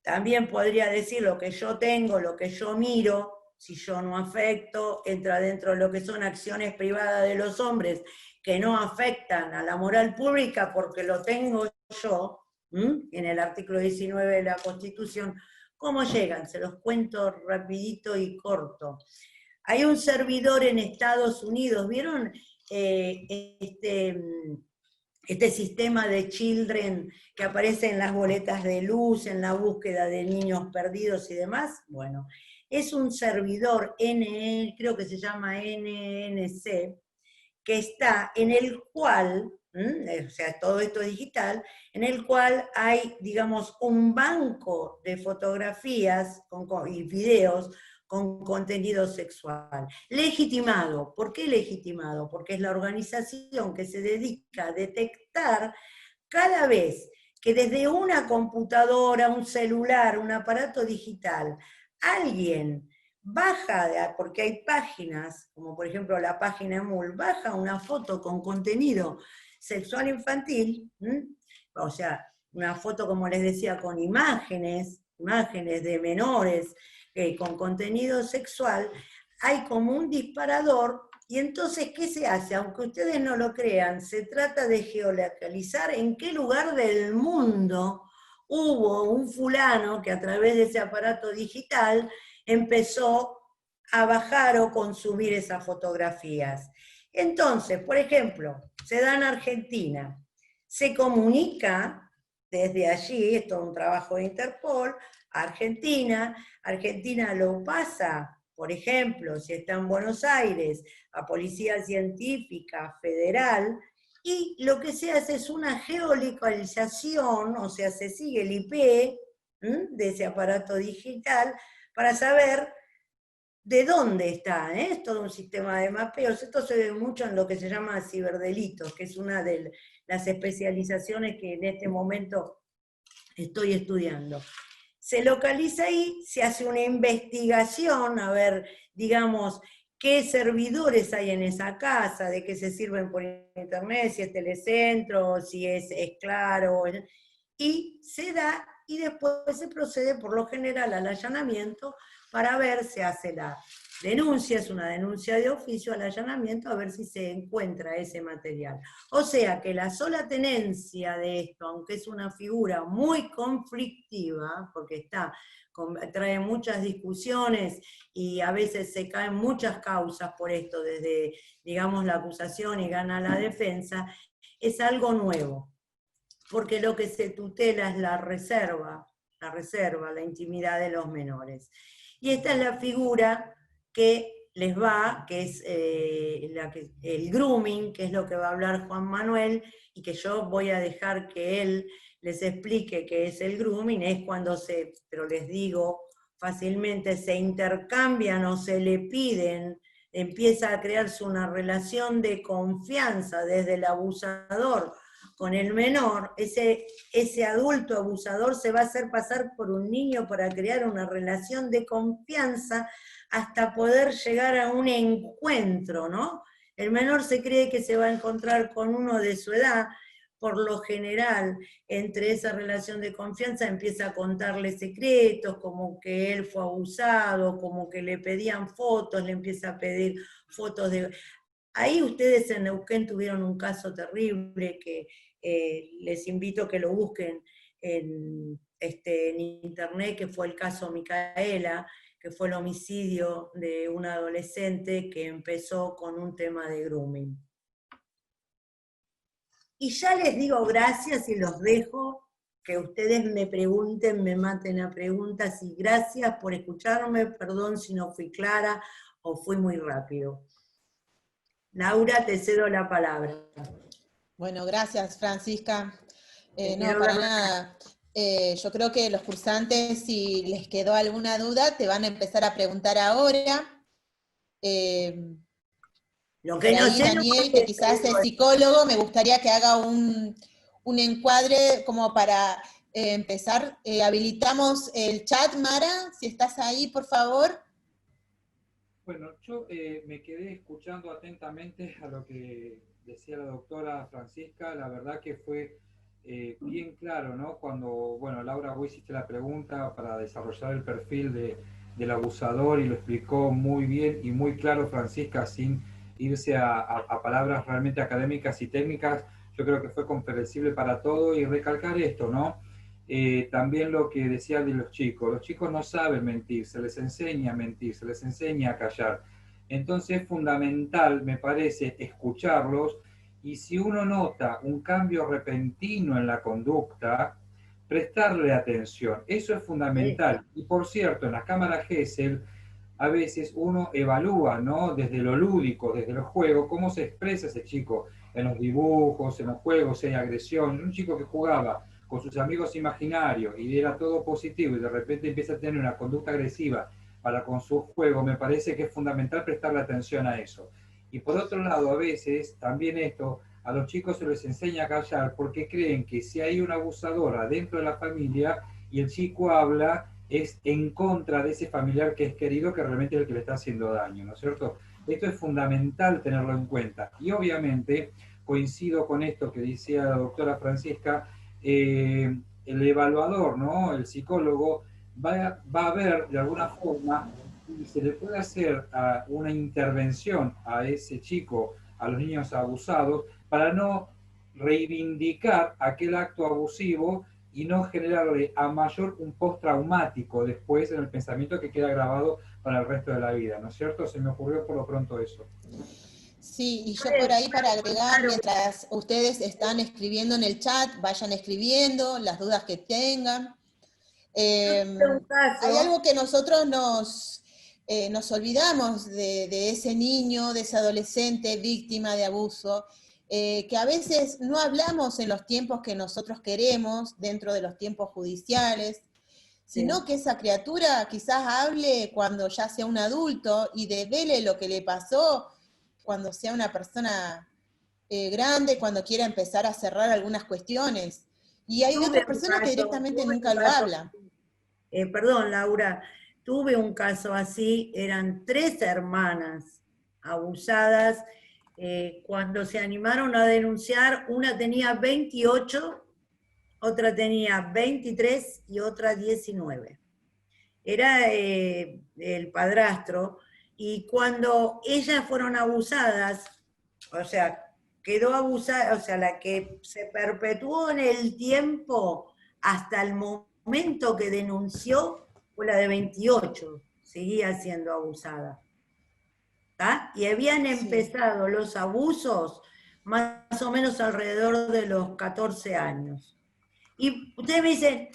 también podría decir lo que yo tengo, lo que yo miro, si yo no afecto, entra dentro de lo que son acciones privadas de los hombres que no afectan a la moral pública porque lo tengo yo, en el artículo 19 de la Constitución. ¿Cómo llegan? Se los cuento rapidito y corto. Hay un servidor en Estados Unidos, ¿vieron este sistema de Children que aparece en las boletas de luz, en la búsqueda de niños perdidos y demás? Bueno, es un servidor, creo que se llama NNC, que está en el cual, o sea, todo esto es digital, en el cual hay, digamos, un banco de fotografías y videos con contenido sexual. Legitimado. ¿Por qué legitimado? Porque es la organización que se dedica a detectar cada vez que desde una computadora, un celular, un aparato digital, alguien baja, porque hay páginas, como por ejemplo la página MUL, baja una foto con contenido sexual infantil, o sea, una foto, como les decía, con imágenes de menores, con contenido sexual, hay como un disparador, y entonces, ¿qué se hace? Aunque ustedes no lo crean, se trata de geolocalizar en qué lugar del mundo hubo un fulano que a través de ese aparato digital empezó a bajar o consumir esas fotografías. Entonces, por ejemplo, se da en Argentina, se comunica desde allí, es todo un trabajo de Interpol, a Argentina. Argentina lo pasa, por ejemplo, si está en Buenos Aires, a Policía Científica Federal, y lo que se hace es una geolocalización, o sea, se sigue el IP de ese aparato digital para saber de dónde está, es todo un sistema de mapeos. Esto se ve mucho en lo que se llama ciberdelitos, que es una de las especializaciones que en este momento estoy estudiando. Se localiza ahí, se hace una investigación, a ver, digamos, qué servidores hay en esa casa, de qué se sirven por internet, si es Telecentro, si es Claro, y se da, y después se procede por lo general al allanamiento para ver, se hace la denuncia, es una denuncia de oficio al allanamiento, a ver si se encuentra ese material. O sea que la sola tenencia de esto, aunque es una figura muy conflictiva, porque trae muchas discusiones y a veces se caen muchas causas por esto, desde, digamos, la acusación y gana la defensa, es algo nuevo. Porque lo que se tutela es la reserva, la intimidad de los menores. Y esta es la figura que les va, que es el grooming, que es lo que va a hablar Juan Manuel, y que yo voy a dejar que él les explique qué es el grooming, es cuando pero les digo fácilmente, se intercambian o se le piden, empieza a crearse una relación de confianza desde el abusador con el menor, ese adulto abusador se va a hacer pasar por un niño para crear una relación de confianza hasta poder llegar a un encuentro, ¿no? El menor se cree que se va a encontrar con uno de su edad, por lo general, entre esa relación de confianza empieza a contarle secretos, como que él fue abusado, como que le pedían fotos, le empieza a pedir fotos de... Ahí ustedes en Neuquén tuvieron un caso terrible que les invito a que lo busquen en internet, que fue el caso Micaela, que fue el homicidio de un adolescente que empezó con un tema de grooming. Y ya les digo gracias y los dejo, que ustedes me pregunten, me maten a preguntas, y gracias por escucharme, perdón si no fui clara o fui muy rápido. Laura, te cedo la palabra. Bueno, gracias, Francisca. No, para nada. Yo creo que los cursantes, si les quedó alguna duda, te van a empezar a preguntar ahora. Lo que no sé, Daniel, que quizás es psicólogo, me gustaría que haga un encuadre como para empezar. Habilitamos el chat, Mara, si estás ahí, por favor. Bueno, yo me quedé escuchando atentamente a lo que decía la doctora Francisca. La verdad que fue bien claro, ¿no? Cuando, bueno, Laura, vos hiciste la pregunta para desarrollar el perfil del abusador y lo explicó muy bien y muy claro Francisca, sin irse a palabras realmente académicas y técnicas. Yo creo que fue comprensible para todo, y recalcar esto, ¿no? También lo que decía de los chicos no saben mentir, se les enseña a mentir, se les enseña a callar. Entonces es fundamental, me parece, escucharlos, y si uno nota un cambio repentino en la conducta, prestarle atención. Eso es fundamental. Y por cierto, en las cámaras Gesell, a veces uno evalúa, ¿no? Desde lo lúdico, desde los juegos, cómo se expresa ese chico en los dibujos, en los juegos, si hay agresión. Un chico que jugaba con sus amigos imaginarios y era todo positivo y de repente empieza a tener una conducta agresiva para con su juego, me parece que es fundamental prestarle atención a eso. Y por otro lado, a veces también esto, a los chicos se les enseña a callar porque creen que si hay un abusador dentro de la familia y el chico habla, es en contra de ese familiar que es querido, que realmente es el que le está haciendo daño, ¿no es cierto? Esto es fundamental tenerlo en cuenta. Y obviamente coincido con esto que decía la doctora Francisca, el evaluador, ¿no? El psicólogo va a ver de alguna forma si se le puede hacer una intervención a ese chico, a los niños abusados, para no reivindicar aquel acto abusivo y no generarle a mayor un postraumático después en el pensamiento que queda grabado para el resto de la vida, ¿no es cierto? Se me ocurrió por lo pronto eso. Sí, y yo por ahí para agregar, mientras ustedes están escribiendo en el chat, vayan escribiendo las dudas que tengan. Hay algo que nosotros nos olvidamos de ese niño, de ese adolescente víctima de abuso, que a veces no hablamos en los tiempos que nosotros queremos, dentro de los tiempos judiciales, sino que esa criatura quizás hable cuando ya sea un adulto y devele lo que le pasó cuando sea una persona grande, cuando quiera empezar a cerrar algunas cuestiones. Y hay otras personas que directamente nunca lo hablan. Perdón, Laura, tuve un caso así, eran 3 hermanas abusadas. Cuando se animaron a denunciar, una tenía 28, otra tenía 23 y otra 19. Era el padrastro, y cuando ellas fueron abusadas, o sea, quedó abusada, o sea, la que se perpetuó en el tiempo hasta el momento que denunció fue la de 28, seguía siendo abusada. ¿Tá? Y habían empezado los abusos más o menos alrededor de los 14 años. Y ustedes me dicen,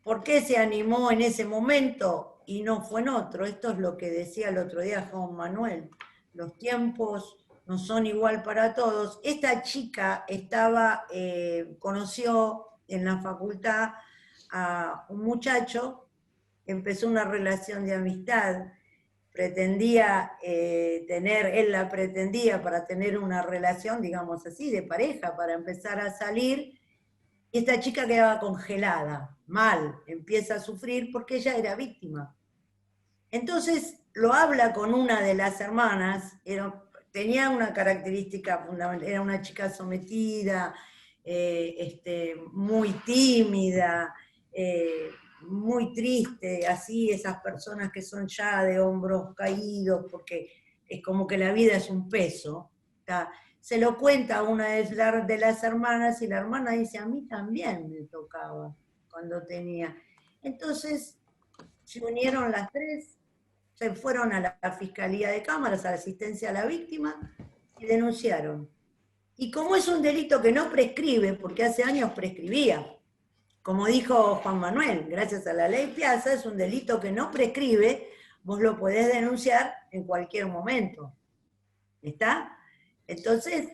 ¿por qué se animó en ese momento y no fue en otro? Esto es lo que decía el otro día Juan Manuel. Los tiempos no son igual para todos. Esta chica conoció en la facultad a un muchacho, empezó una relación de amistad, él la pretendía para tener una relación, digamos así, de pareja, para empezar a salir, y esta chica quedaba congelada, mal, empieza a sufrir porque ella era víctima. Entonces lo habla con una de las hermanas, tenía una característica fundamental, era una chica sometida, muy tímida, muy triste, así esas personas que son ya de hombros caídos, porque es como que la vida es un peso. ¿Tá? Se lo cuenta a una de las hermanas, y la hermana dice, a mí también me tocaba cuando tenía. Entonces se unieron las 3, se fueron a la Fiscalía de Cámaras, a la asistencia a la víctima, y denunciaron. Y como es un delito que no prescribe, porque hace años prescribía, como dijo Juan Manuel, gracias a la ley Piazza, es un delito que no prescribe, vos lo podés denunciar en cualquier momento. ¿Está? Entonces,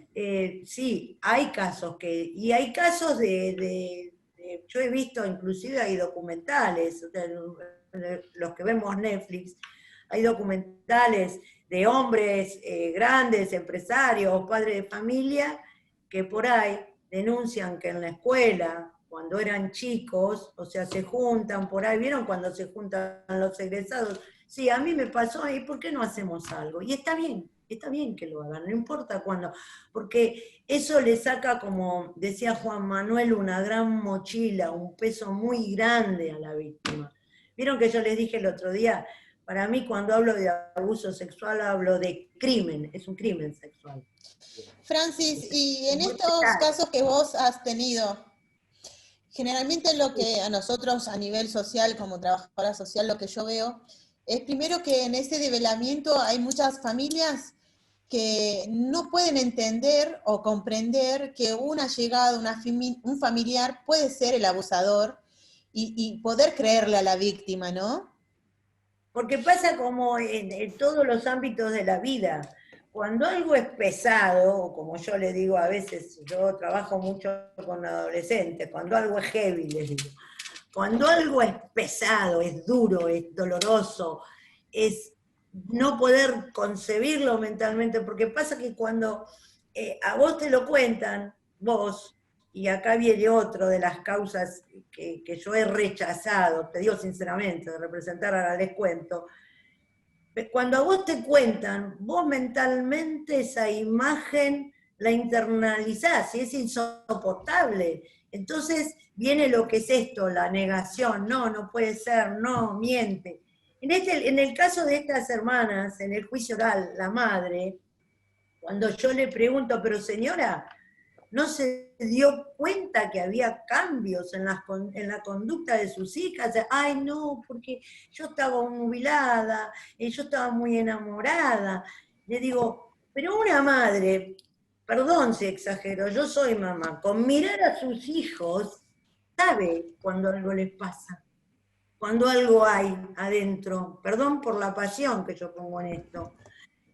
sí, hay casos y hay casos yo he visto, inclusive hay documentales, los que vemos Netflix, hay documentales de hombres grandes, empresarios, padres de familia, que por ahí denuncian que en la escuela, cuando eran chicos, o sea, se juntan por ahí, ¿vieron cuando se juntan los egresados? Sí, a mí me pasó ahí, ¿por qué no hacemos algo? Y está bien que lo hagan, no importa cuándo, porque eso le saca, como decía Juan Manuel, una gran mochila, un peso muy grande a la víctima. Vieron que yo les dije el otro día, para mí cuando hablo de abuso sexual hablo de crimen, es un crimen sexual. Francis, y en estos casos que vos has tenido, generalmente lo que a nosotros a nivel social, como trabajadora social, lo que yo veo, es primero que en ese develamiento hay muchas familias que no pueden entender o comprender que un allegado, un familiar puede ser el abusador y poder creerle a la víctima, ¿no? Porque pasa como en todos los ámbitos de la vida. Cuando algo es pesado, como yo le digo a veces, yo trabajo mucho con adolescentes, cuando algo es heavy, les digo, cuando algo es pesado, es duro, es doloroso, es no poder concebirlo mentalmente, porque pasa que cuando a vos te lo cuentan, vos, y acá viene otro de las causas que yo he rechazado, te digo sinceramente, de representar, ahora les cuento, cuando a vos te cuentan, vos mentalmente esa imagen la internalizás y es insoportable. Entonces viene lo que es esto, la negación, no puede ser, no, miente. En el caso de estas hermanas, en el juicio oral, la madre, cuando yo le pregunto, pero señora, ¿no se dio cuenta que había cambios en la conducta de sus hijas? Ay, no, porque yo estaba nubilada, yo estaba muy enamorada. Le digo, Pero una madre, perdón si exagero, yo soy mamá, con mirar a sus hijos, sabe cuando algo les pasa, cuando algo hay adentro. Perdón por la pasión que yo pongo en esto.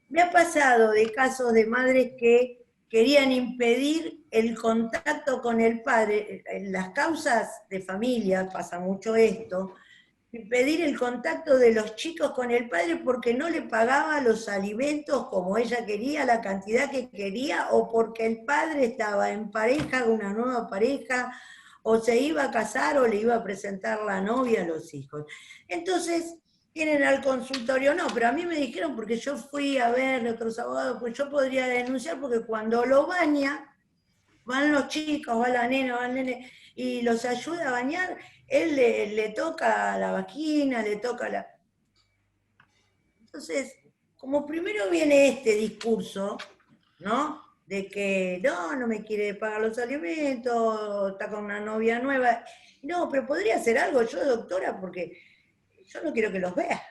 Me ha pasado de casos de madres que querían impedir el contacto con el padre. En las causas de familia pasa mucho esto, impedir el contacto de los chicos con el padre porque no le pagaba los alimentos como ella quería, la cantidad que quería, o porque el padre estaba en pareja con una nueva pareja, o se iba a casar o le iba a presentar la novia a los hijos. Entonces, vienen al consultorio, no, pero a mí me dijeron, porque yo fui a ver a otros abogados, pues yo podría denunciar porque cuando lo baña, van los chicos, va la nena, va el nene, y los ayuda a bañar, él le toca la vagina, le toca la... Entonces, como primero viene este discurso, ¿no? De que no me quiere pagar los alimentos, está con una novia nueva. No, pero podría hacer algo yo, doctora, porque yo no quiero que los vea.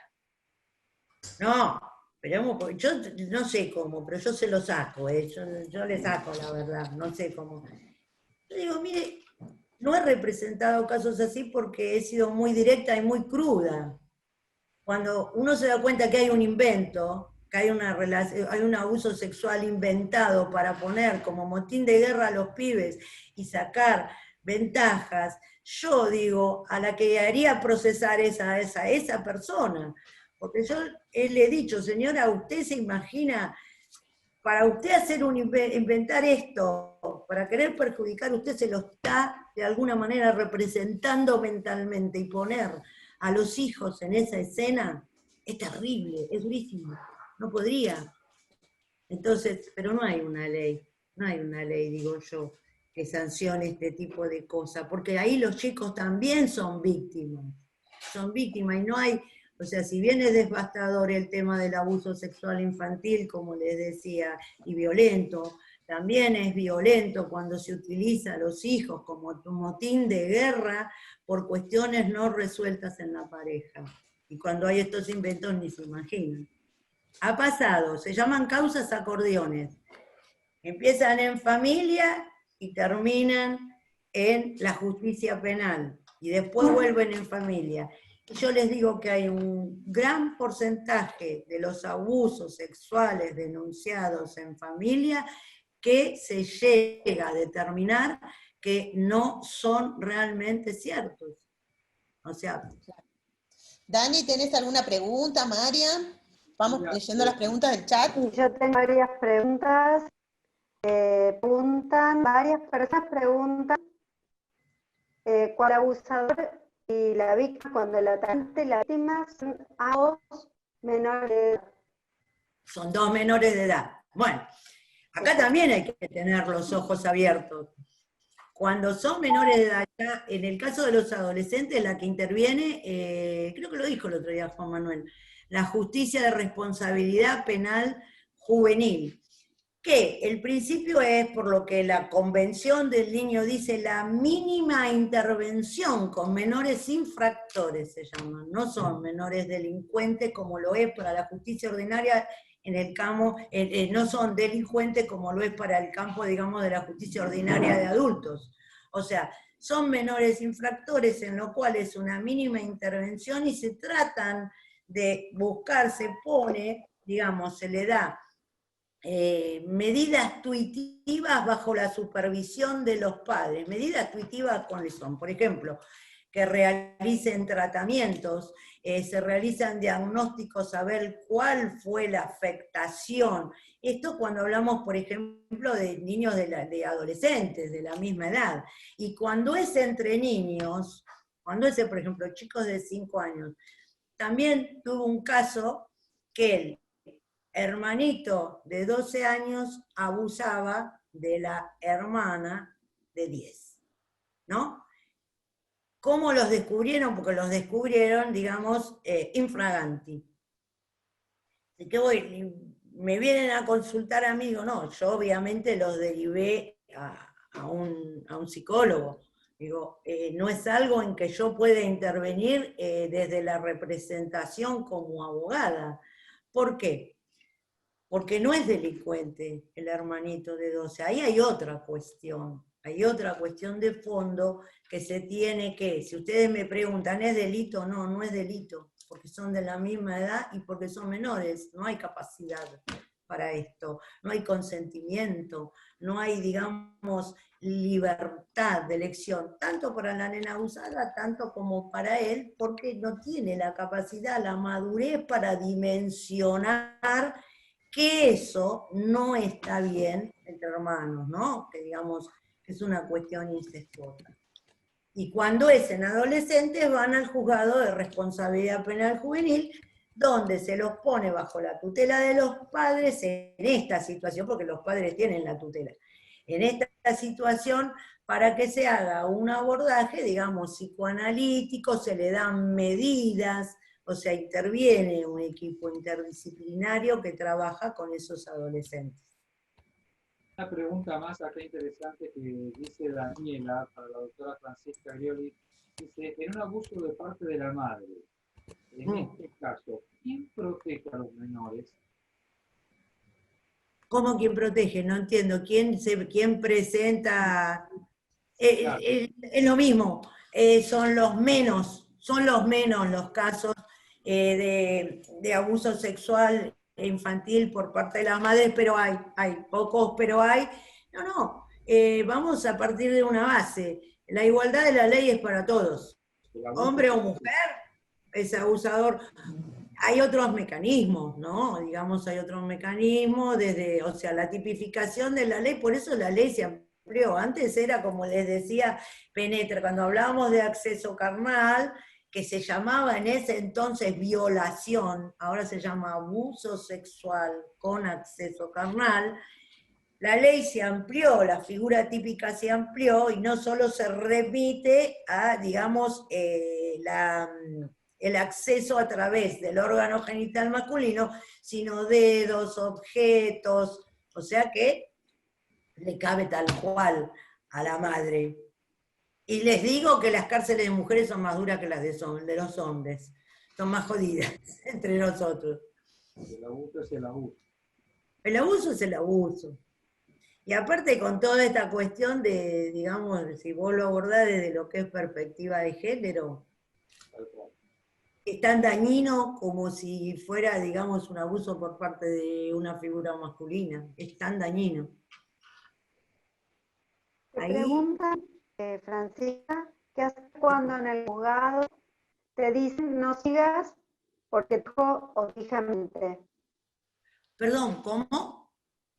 No, pero yo no sé cómo, pero yo se lo saco, yo le saco la verdad, no sé cómo. Yo digo, mire, no he representado casos así porque he sido muy directa y muy cruda. Cuando uno se da cuenta que hay un invento, que hay hay un abuso sexual inventado para poner como motín de guerra a los pibes y sacar ventajas, yo digo, a la que haría procesar esa persona. Porque yo le he dicho, señora, ¿usted se imagina, para usted inventar esto, para querer perjudicar, usted se lo está de alguna manera representando mentalmente, y poner a los hijos en esa escena es terrible, es durísimo, no podría. Entonces, pero no hay una ley, digo yo, que sancione este tipo de cosas, porque ahí los chicos también son víctimas y no hay, o sea, si bien es devastador el tema del abuso sexual infantil, como les decía, y violento, también es violento cuando se utiliza a los hijos como motín de guerra por cuestiones no resueltas en la pareja. Y cuando hay estos inventos ni se imaginan. Ha pasado, se llaman causas acordeones. Empiezan en familia y terminan en la justicia penal. Y después vuelven en familia. Y yo les digo que hay un gran porcentaje de los abusos sexuales denunciados en familia que se llega a determinar que no son realmente ciertos. O sea... Dani, ¿tenés alguna pregunta, María? Vamos leyendo las preguntas del chat. Yo tengo varias preguntas. Varias personas preguntan cuál abusador y la víctima, cuando el atacante y la víctima son ambos menores de edad. Son dos menores de edad. Bueno, acá también hay que tener los ojos abiertos. Cuando son menores de edad, ya, en el caso de los adolescentes, la que interviene, creo que lo dijo el otro día Juan Manuel, la justicia de responsabilidad penal juvenil, que el principio es, por lo que la Convención del Niño dice, la mínima intervención con menores infractores, se llaman, no son menores delincuentes como lo es para la justicia ordinaria, en el campo, no son delincuentes como lo es para el campo, digamos, de la justicia ordinaria de adultos. O sea, son menores infractores en lo cual es una mínima intervención y se tratan de buscar, se pone, digamos, se le da medidas tuitivas bajo la supervisión de los padres. Medidas tuitivas, ¿cuáles son? Por ejemplo, que realicen tratamientos, se realizan diagnósticos a ver cuál fue la afectación. Esto cuando hablamos, por ejemplo, de niños de adolescentes de la misma edad. Y cuando es entre niños, cuando es, por ejemplo, chicos de 5 años, también tuvo un caso que el hermanito de 12 años abusaba de la hermana de 10, ¿no? ¿Cómo los descubrieron? Porque los descubrieron, digamos, infraganti. ¿Y qué voy? Me vienen a consultar a mí, digo, no, yo obviamente los derivé a un psicólogo. Digo, no es algo en que yo pueda intervenir desde la representación como abogada. ¿Por qué? porque no es delincuente el hermanito de 12, ahí hay otra cuestión de fondo que se tiene que, si ustedes me preguntan, ¿es delito? No, no es delito, porque son de la misma edad y porque son menores, no hay capacidad para esto, no hay consentimiento, no hay, digamos, libertad de elección, tanto para la nena abusada, tanto como para él, porque no tiene la capacidad, la madurez para dimensionar que eso no está bien entre hermanos, ¿no? Que digamos, que es una cuestión incestuosa. Y cuando es en adolescentes van al juzgado de responsabilidad penal juvenil, donde se los pone bajo la tutela de los padres en esta situación, porque los padres tienen la tutela, en esta situación para que se haga un abordaje, digamos, psicoanalítico, se le dan medidas, o sea, interviene un equipo interdisciplinario que trabaja con esos adolescentes. Una pregunta más acá interesante que dice Daniela para la doctora Francisca Grioli. Dice, en un abuso de parte de la madre, en este caso, ¿quién protege a los menores? ¿Cómo quién protege? No entiendo. ¿Quién presenta? Claro. Es lo mismo. Son los menos los casos de abuso sexual e infantil por parte de las madres, pero hay pocos, pero hay. No. Vamos a partir de una base. La igualdad de la ley es para todos. Hombre o mujer es abusador. Hay otros mecanismos, ¿no? Digamos, hay otros mecanismos, o sea, la tipificación de la ley, por eso la ley se amplió. Antes era, como les decía Penetra, cuando hablábamos de acceso carnal, que se llamaba en ese entonces violación, ahora se llama abuso sexual con acceso carnal, la ley se amplió, la figura típica se amplió, y no solo se remite a, digamos, el acceso a través del órgano genital masculino, sino dedos, objetos, o sea que le cabe tal cual a la madre. Y les digo que las cárceles de mujeres son más duras que las de los hombres, son más jodidas entre nosotros. El abuso es el abuso. El abuso es el abuso. Y aparte con toda esta cuestión de, digamos, si vos lo abordás desde lo que es perspectiva de género, es tan dañino como si fuera, digamos, un abuso por parte de una figura masculina. Es tan dañino. Te preguntan, Francisca, ¿qué haces cuando en el juzgado te dicen no sigas porque tu hijo o tu hija miente? Perdón, ¿cómo?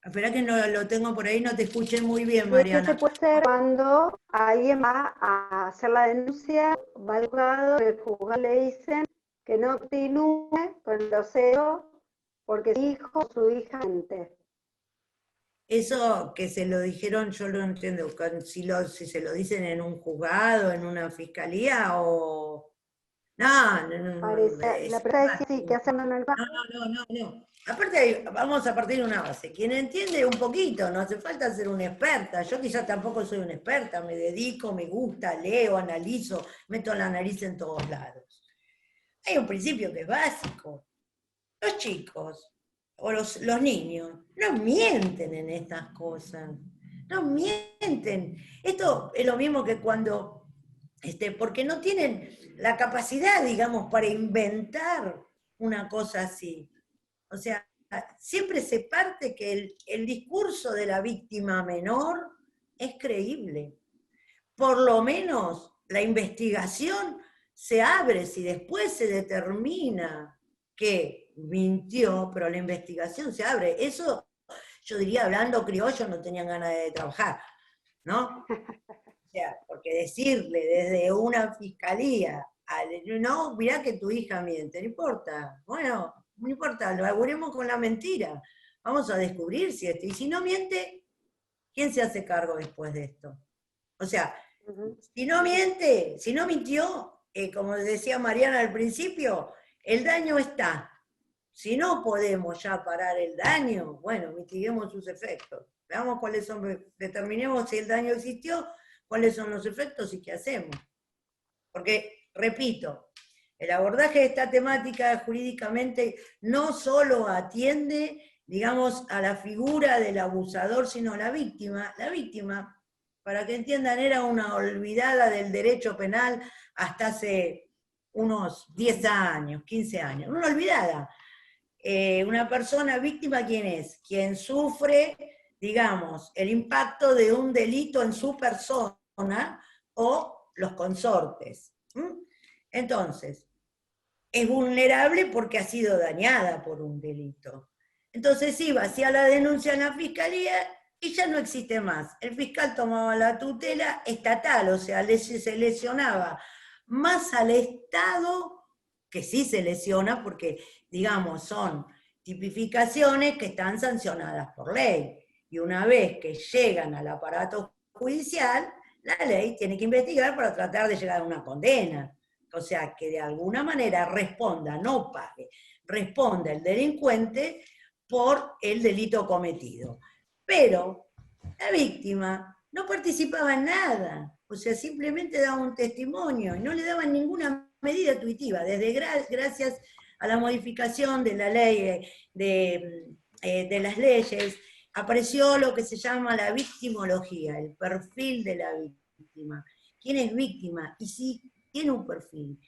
Espera que no lo tengo por ahí, no te escuché muy bien, ¿Qué Mariana. se puede hacer cuando alguien va a hacer la denuncia, va al juzgado, el juzgado le dicen que no continúe con los celos porque su hijo o su hija miente? Eso que se lo dijeron, yo lo entiendo, si se lo dicen en un juzgado, en una fiscalía, o... No. La pregunta es sí, ¿qué hacen en el banco? No. Aparte, vamos a partir de una base. Quien entiende un poquito, no hace falta ser una experta. Yo quizás tampoco soy una experta, me dedico, me gusta, leo, analizo, meto la nariz en todos lados. Hay un principio que es básico. Los chicos, o los niños, no mienten en estas cosas. No mienten. Esto es lo mismo que cuando, porque no tienen la capacidad, digamos, para inventar una cosa así. O sea, siempre se parte que el discurso de la víctima menor es creíble. Por lo menos la investigación se abre si después se determina que mintió, pero la investigación se abre. Eso, yo diría, hablando criollo, no tenían ganas de trabajar, ¿no? O sea, porque decirle desde una fiscalía, no, mirá que tu hija miente, no importa, bueno, no importa, lo auguremos con la mentira, vamos a descubrir si esto, y si no miente, ¿quién se hace cargo después de esto? O sea, si no miente, si no mintió, como decía Mariana al principio, el daño está. Si no podemos ya parar el daño, bueno, mitiguemos sus efectos. Veamos cuáles son, determinemos si el daño existió, cuáles son los efectos y qué hacemos. Porque, repito, el abordaje de esta temática jurídicamente no solo atiende digamos, a la figura del abusador, sino la víctima. La víctima, para que entiendan, era una olvidada del derecho penal hasta hace unos 10 años, 15 años, una olvidada. Una persona víctima, ¿quién es? Quien sufre, digamos, el impacto de un delito en su persona o los consortes. Entonces, es vulnerable porque ha sido dañada por un delito. Entonces iba, hacía la denuncia en la fiscalía y ya no existe más. El fiscal tomaba la tutela estatal, o sea, se lesionaba más al Estado, que sí se lesiona porque, digamos, son tipificaciones que están sancionadas por ley. Y una vez que llegan al aparato judicial, la ley tiene que investigar para tratar de llegar a una condena. O sea, que de alguna manera responda, no pague, responda el delincuente por el delito cometido. Pero la víctima no participaba en nada, o sea, simplemente daba un testimonio y no le daban ninguna medida tuitiva, desde gracias a la modificación de la ley, de las leyes, apareció lo que se llama la victimología, el perfil de la víctima. ¿Quién es víctima? Y si tiene un perfil,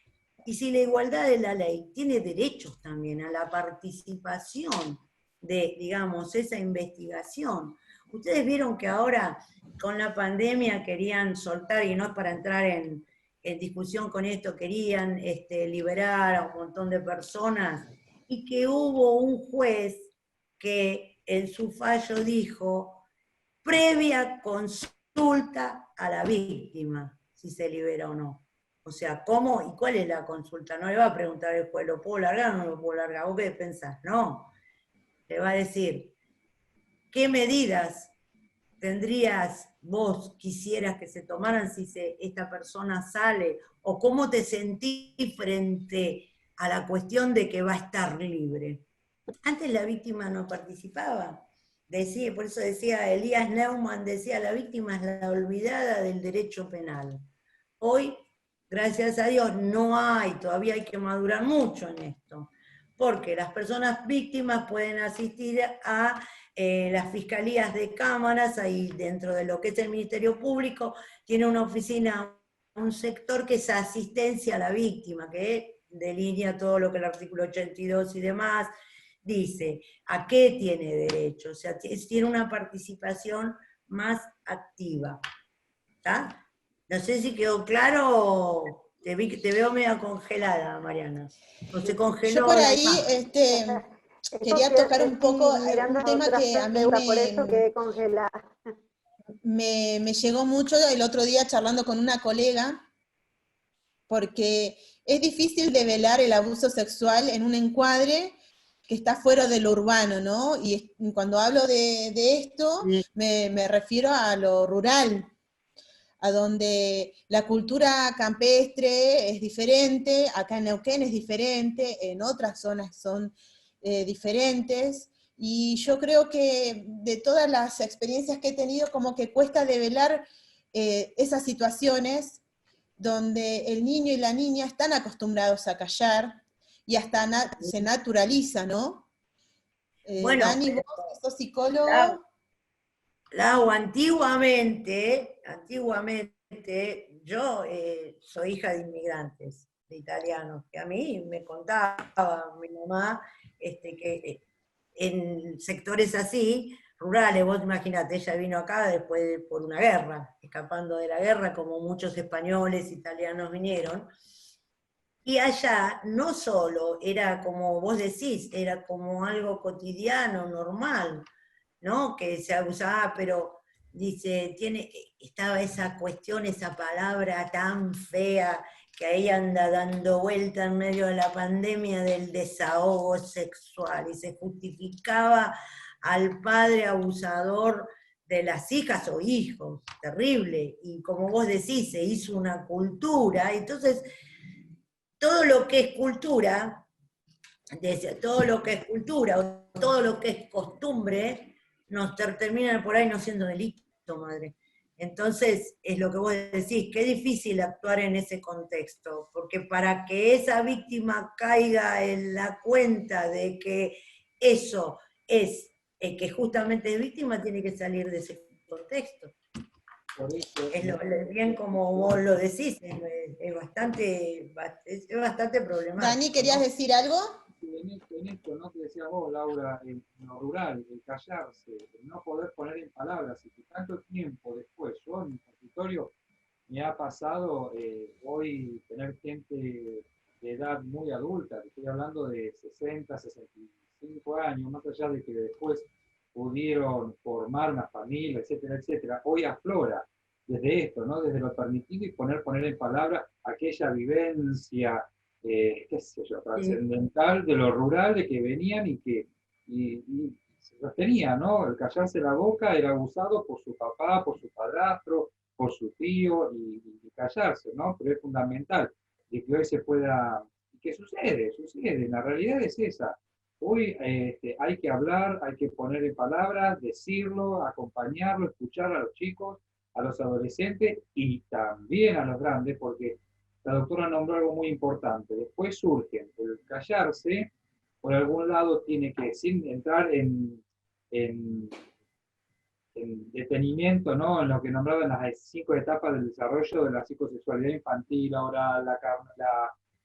y si la igualdad de la ley tiene derechos también a la participación de, digamos, esa investigación. Ustedes vieron que ahora con la pandemia querían soltar, y no es para entrar en discusión con esto, querían liberar a un montón de personas, y que hubo un juez que en su fallo dijo, previa consulta a la víctima, si se libera o no. O sea, ¿cómo y cuál es la consulta? No le va a preguntar el juez, ¿lo puedo largar o no lo puedo largar? ¿Vos qué pensás? No. Le va a decir, ¿qué medidas tendrías vos, quisieras que se tomaran si esta persona sale? ¿O cómo te sentís frente a la cuestión de que va a estar libre? Antes la víctima no participaba. Decía, por eso decía Elías Neumann, decía, la víctima es la olvidada del derecho penal. Hoy, gracias a Dios, no hay, todavía hay que madurar mucho en esto, porque las personas víctimas pueden asistir a las fiscalías de cámaras, ahí dentro de lo que es el Ministerio Público, tiene una oficina, un sector que es asistencia a la víctima, que delinea todo lo que el artículo 82 y demás, dice a qué tiene derecho, o sea, tiene una participación más activa. ¿Está? No sé si quedó claro, te veo medio congelada, Mariana. O se congeló. Yo por la ahí imagen. quería tocar un poco mirando un tema otras que a mí preguntas, por eso quedé congelada. me llegó mucho el otro día charlando con una colega, porque es difícil develar el abuso sexual en un encuadre que está fuera de lo urbano, ¿no? Y cuando hablo de esto, me refiero a lo rural, a donde la cultura campestre es diferente, acá en Neuquén es diferente, en otras zonas son diferentes, y yo creo que de todas las experiencias que he tenido, como que cuesta develar esas situaciones donde el niño y la niña están acostumbrados a callar, y hasta se naturaliza, ¿no? Bueno, Dani, vos que sos psicólogo. Lau, antiguamente, yo soy hija de inmigrantes, de italianos, que a mí me contaba mi mamá que en sectores así, rurales, vos imaginate, ella vino acá después por una guerra, escapando de la guerra, como muchos españoles, italianos vinieron, y allá no solo era como vos decís, era como algo cotidiano, normal, ¿no? Que se abusaba, pero dice, estaba esa cuestión, esa palabra tan fea que ahí anda dando vuelta en medio de la pandemia del desahogo sexual, y se justificaba al padre abusador de las hijas o hijos, terrible, y como vos decís, se hizo una cultura, entonces todo lo que es cultura, todo lo que es cultura, o todo lo que es costumbre, nos termina por ahí no siendo delito, madre. Entonces, es lo que vos decís, qué difícil actuar en ese contexto, porque para que esa víctima caiga en la cuenta de que eso es que justamente es víctima, tiene que salir de ese contexto. Por eso, Es bien como vos lo decís, es bastante problemático. Dani, ¿querías ¿no? decir algo? en esto, ¿no? Que decías vos, Laura, en lo rural, el callarse, el no poder poner en palabras, y que tanto tiempo después, yo en mi consultorio me ha pasado hoy tener gente de edad muy adulta, estoy hablando de 60, 65 años, más allá de que después pudieron formar una familia, etcétera, etcétera, hoy aflora desde esto, ¿no? Desde lo permitido y poner en palabras aquella vivencia, qué sé yo, trascendental de lo rural, de que venían y se sostenía, ¿no? El callarse la boca era abusado por su papá, por su padrastro, por su tío, y callarse, ¿no? Pero es fundamental de que hoy se pueda, y que sucede, la realidad es esa. Hoy hay que hablar, hay que poner en palabras, decirlo, acompañarlo, escuchar a los chicos, a los adolescentes y también a los grandes, porque la doctora nombró algo muy importante. Después surge el callarse, por algún lado tiene que, sin entrar en detenimiento, ¿no? En lo que nombraban las 5 etapas del desarrollo de la psicosexualidad infantil, la oral,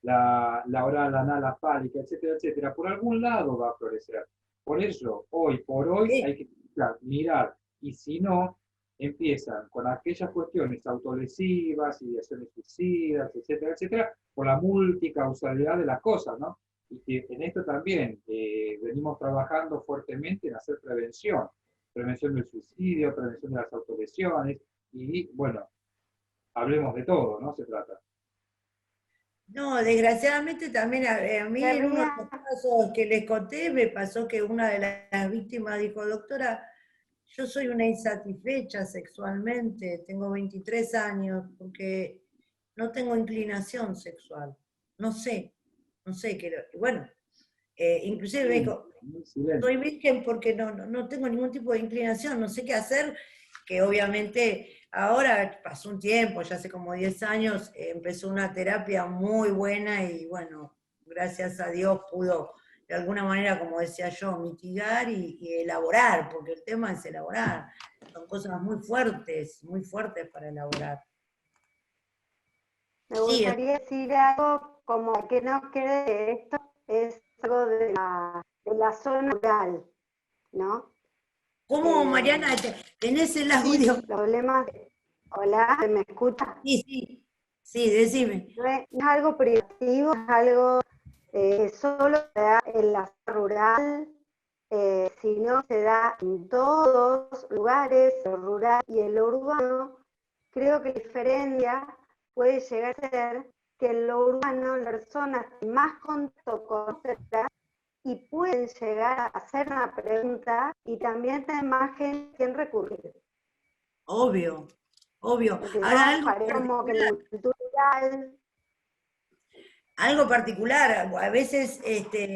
la oral, anal, la fálica, etcétera, etcétera. Por algún lado va a florecer. Por eso, hoy por hoy, hay que mirar. Y si no, empiezan con aquellas cuestiones autolesivas, ideaciones suicidas, etcétera, etcétera, por la multicausalidad de las cosas, ¿no? Y que en esto también venimos trabajando fuertemente en hacer prevención del suicidio, prevención de las autolesiones, y bueno, hablemos de todo, ¿no? Se trata. No, desgraciadamente también a mí en uno de los casos que les conté me pasó que una de las víctimas dijo, doctora, yo soy una insatisfecha sexualmente, tengo 23 años, porque no tengo inclinación sexual, no sé qué, bueno, inclusive me dijo, soy virgen porque no tengo ningún tipo de inclinación, no sé qué hacer, que obviamente ahora pasó un tiempo, ya hace como 10 años, empezó una terapia muy buena y bueno, gracias a Dios pudo de alguna manera, como decía yo, mitigar y elaborar, porque el tema es elaborar, son cosas muy fuertes para elaborar. Me gustaría decir algo como que no quede que esto es algo de la zona rural, ¿no? ¿Cómo, Mariana, tenés el audio? Problemas. Hola, ¿me escucha? Sí, decime. No es algo privativo, es algo que solo se da en la zona rural, sino se da en todos lugares, lo rural y en lo urbano. Creo que la diferencia puede llegar a ser que en lo urbano las personas más contacto con otras y pueden llegar a hacer una pregunta y también tener más gente a quien recurrir. Obvio. Ahora algo particular, a veces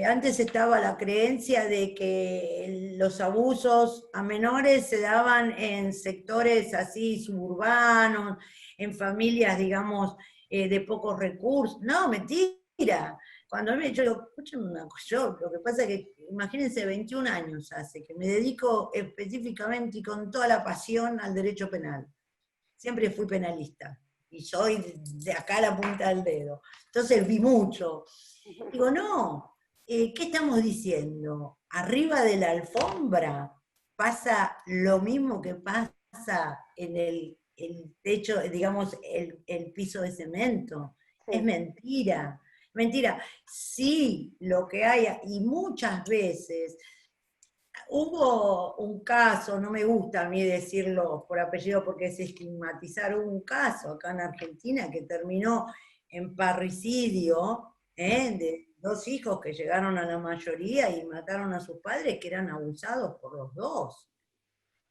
antes estaba la creencia de que los abusos a menores se daban en sectores así suburbanos, en familias, digamos, de pocos recursos. No, mentira. Cuando yo digo, escúchame, yo lo que pasa es que, imagínense, 21 años hace que me dedico específicamente y con toda la pasión al derecho penal. Siempre fui penalista, y soy de acá a la punta del dedo. Entonces vi mucho. Digo, no, ¿qué estamos diciendo? Arriba de la alfombra pasa lo mismo que pasa en el techo, digamos, el piso de cemento. Sí. Es mentira. Mentira. Sí, lo que hay, y muchas veces, hubo un caso, no me gusta a mí decirlo por apellido porque es estigmatizar, hubo un caso acá en Argentina que terminó en parricidio, de 2 hijos que llegaron a la mayoría y mataron a sus padres que eran abusados por los 2.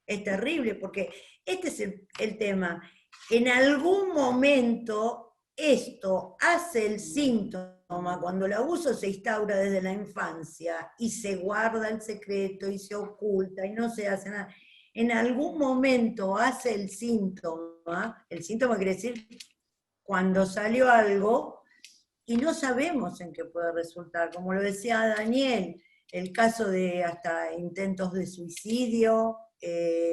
Es terrible porque este es el tema. En algún momento esto hace el síntoma, cuando el abuso se instaura desde la infancia y se guarda el secreto y se oculta y no se hace nada, en algún momento hace el síntoma quiere decir cuando salió algo y no sabemos en qué puede resultar, como lo decía Daniel, el caso de hasta intentos de suicidio,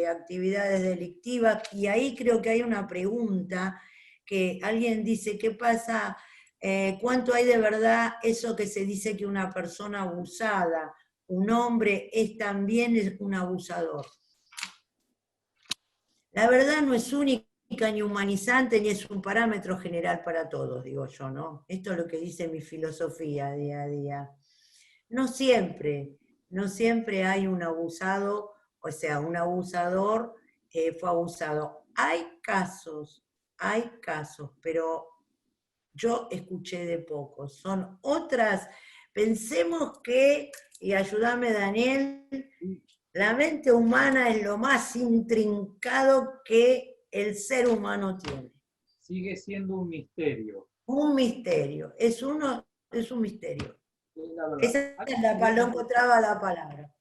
actividades delictivas, y ahí creo que hay una pregunta que alguien dice, ¿qué pasa? ¿Cuánto hay de verdad eso que se dice que una persona abusada, un hombre, también un abusador? La verdad no es única ni humanizante, ni es un parámetro general para todos, digo yo, ¿no? Esto es lo que dice mi filosofía día a día. No siempre hay un abusado, o sea, un abusador fue abusado. Hay casos, pero yo escuché de pocos. Son otras, pensemos que, y ayúdame Daniel, la mente humana es lo más intrincado que el ser humano tiene. Sigue siendo un misterio. Un misterio, es un misterio. La verdad. Esa es la palabra, encontraba la palabra.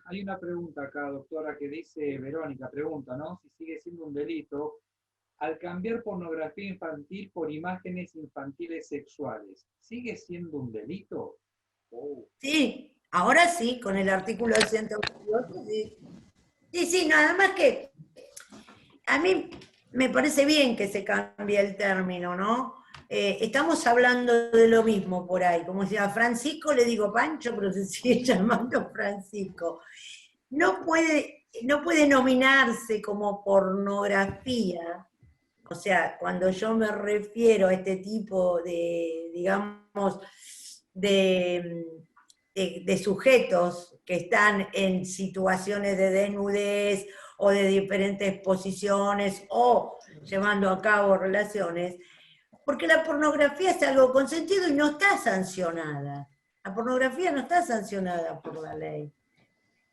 Hay una pregunta acá, doctora, que dice, Verónica, pregunta, ¿no? Si sigue siendo un delito, al cambiar pornografía infantil por imágenes infantiles sexuales, ¿sigue siendo un delito? Oh. Sí, ahora sí, con el artículo 128, sí. Sí, nada más que a mí me parece bien que se cambie el término, ¿no? Estamos hablando de lo mismo por ahí, como si a Francisco le digo Pancho, pero se sigue llamando Francisco. No puede nominarse como pornografía, o sea, cuando yo me refiero a este tipo de, digamos, de sujetos que están en situaciones de desnudez o de diferentes posiciones o llevando a cabo relaciones, porque la pornografía es algo consentido y no está sancionada. La pornografía no está sancionada por la ley.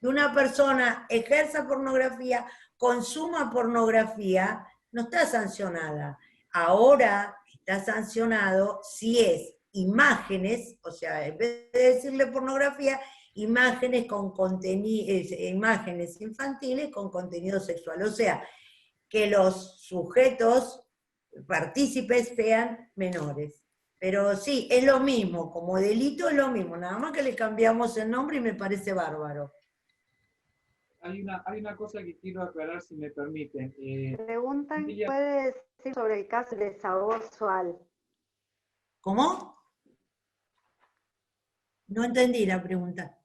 Que una persona ejerza pornografía, consuma pornografía, no está sancionada. Ahora está sancionado si es imágenes, o sea, en vez de decirle pornografía, imágenes imágenes infantiles con contenido sexual. O sea, que los sujetos partícipes sean menores. Pero sí, es lo mismo, como delito es lo mismo, nada más que le cambiamos el nombre y me parece bárbaro. Hay una cosa que quiero aclarar, si me permiten. Preguntan, ¿puede decir sobre el caso de desahogo sexual? ¿Cómo? No entendí la pregunta.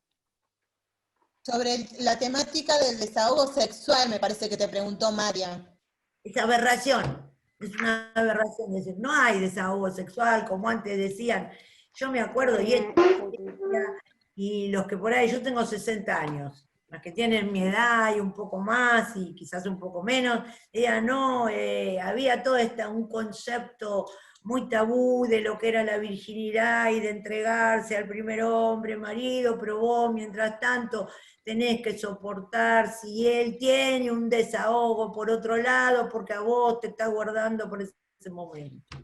Sobre la temática del desahogo sexual, me parece que te preguntó María. Es aberración, es una aberración decir, no hay desahogo sexual, como antes decían. Yo me acuerdo, y los que por ahí, yo tengo 60 años, las que tienen mi edad y un poco más, y quizás un poco menos, no, había todo un concepto muy tabú de lo que era la virginidad y de entregarse al primer hombre, marido, pero vos, mientras tanto, tenés que soportar si él tiene un desahogo por otro lado, porque a vos te está guardando por ese momento.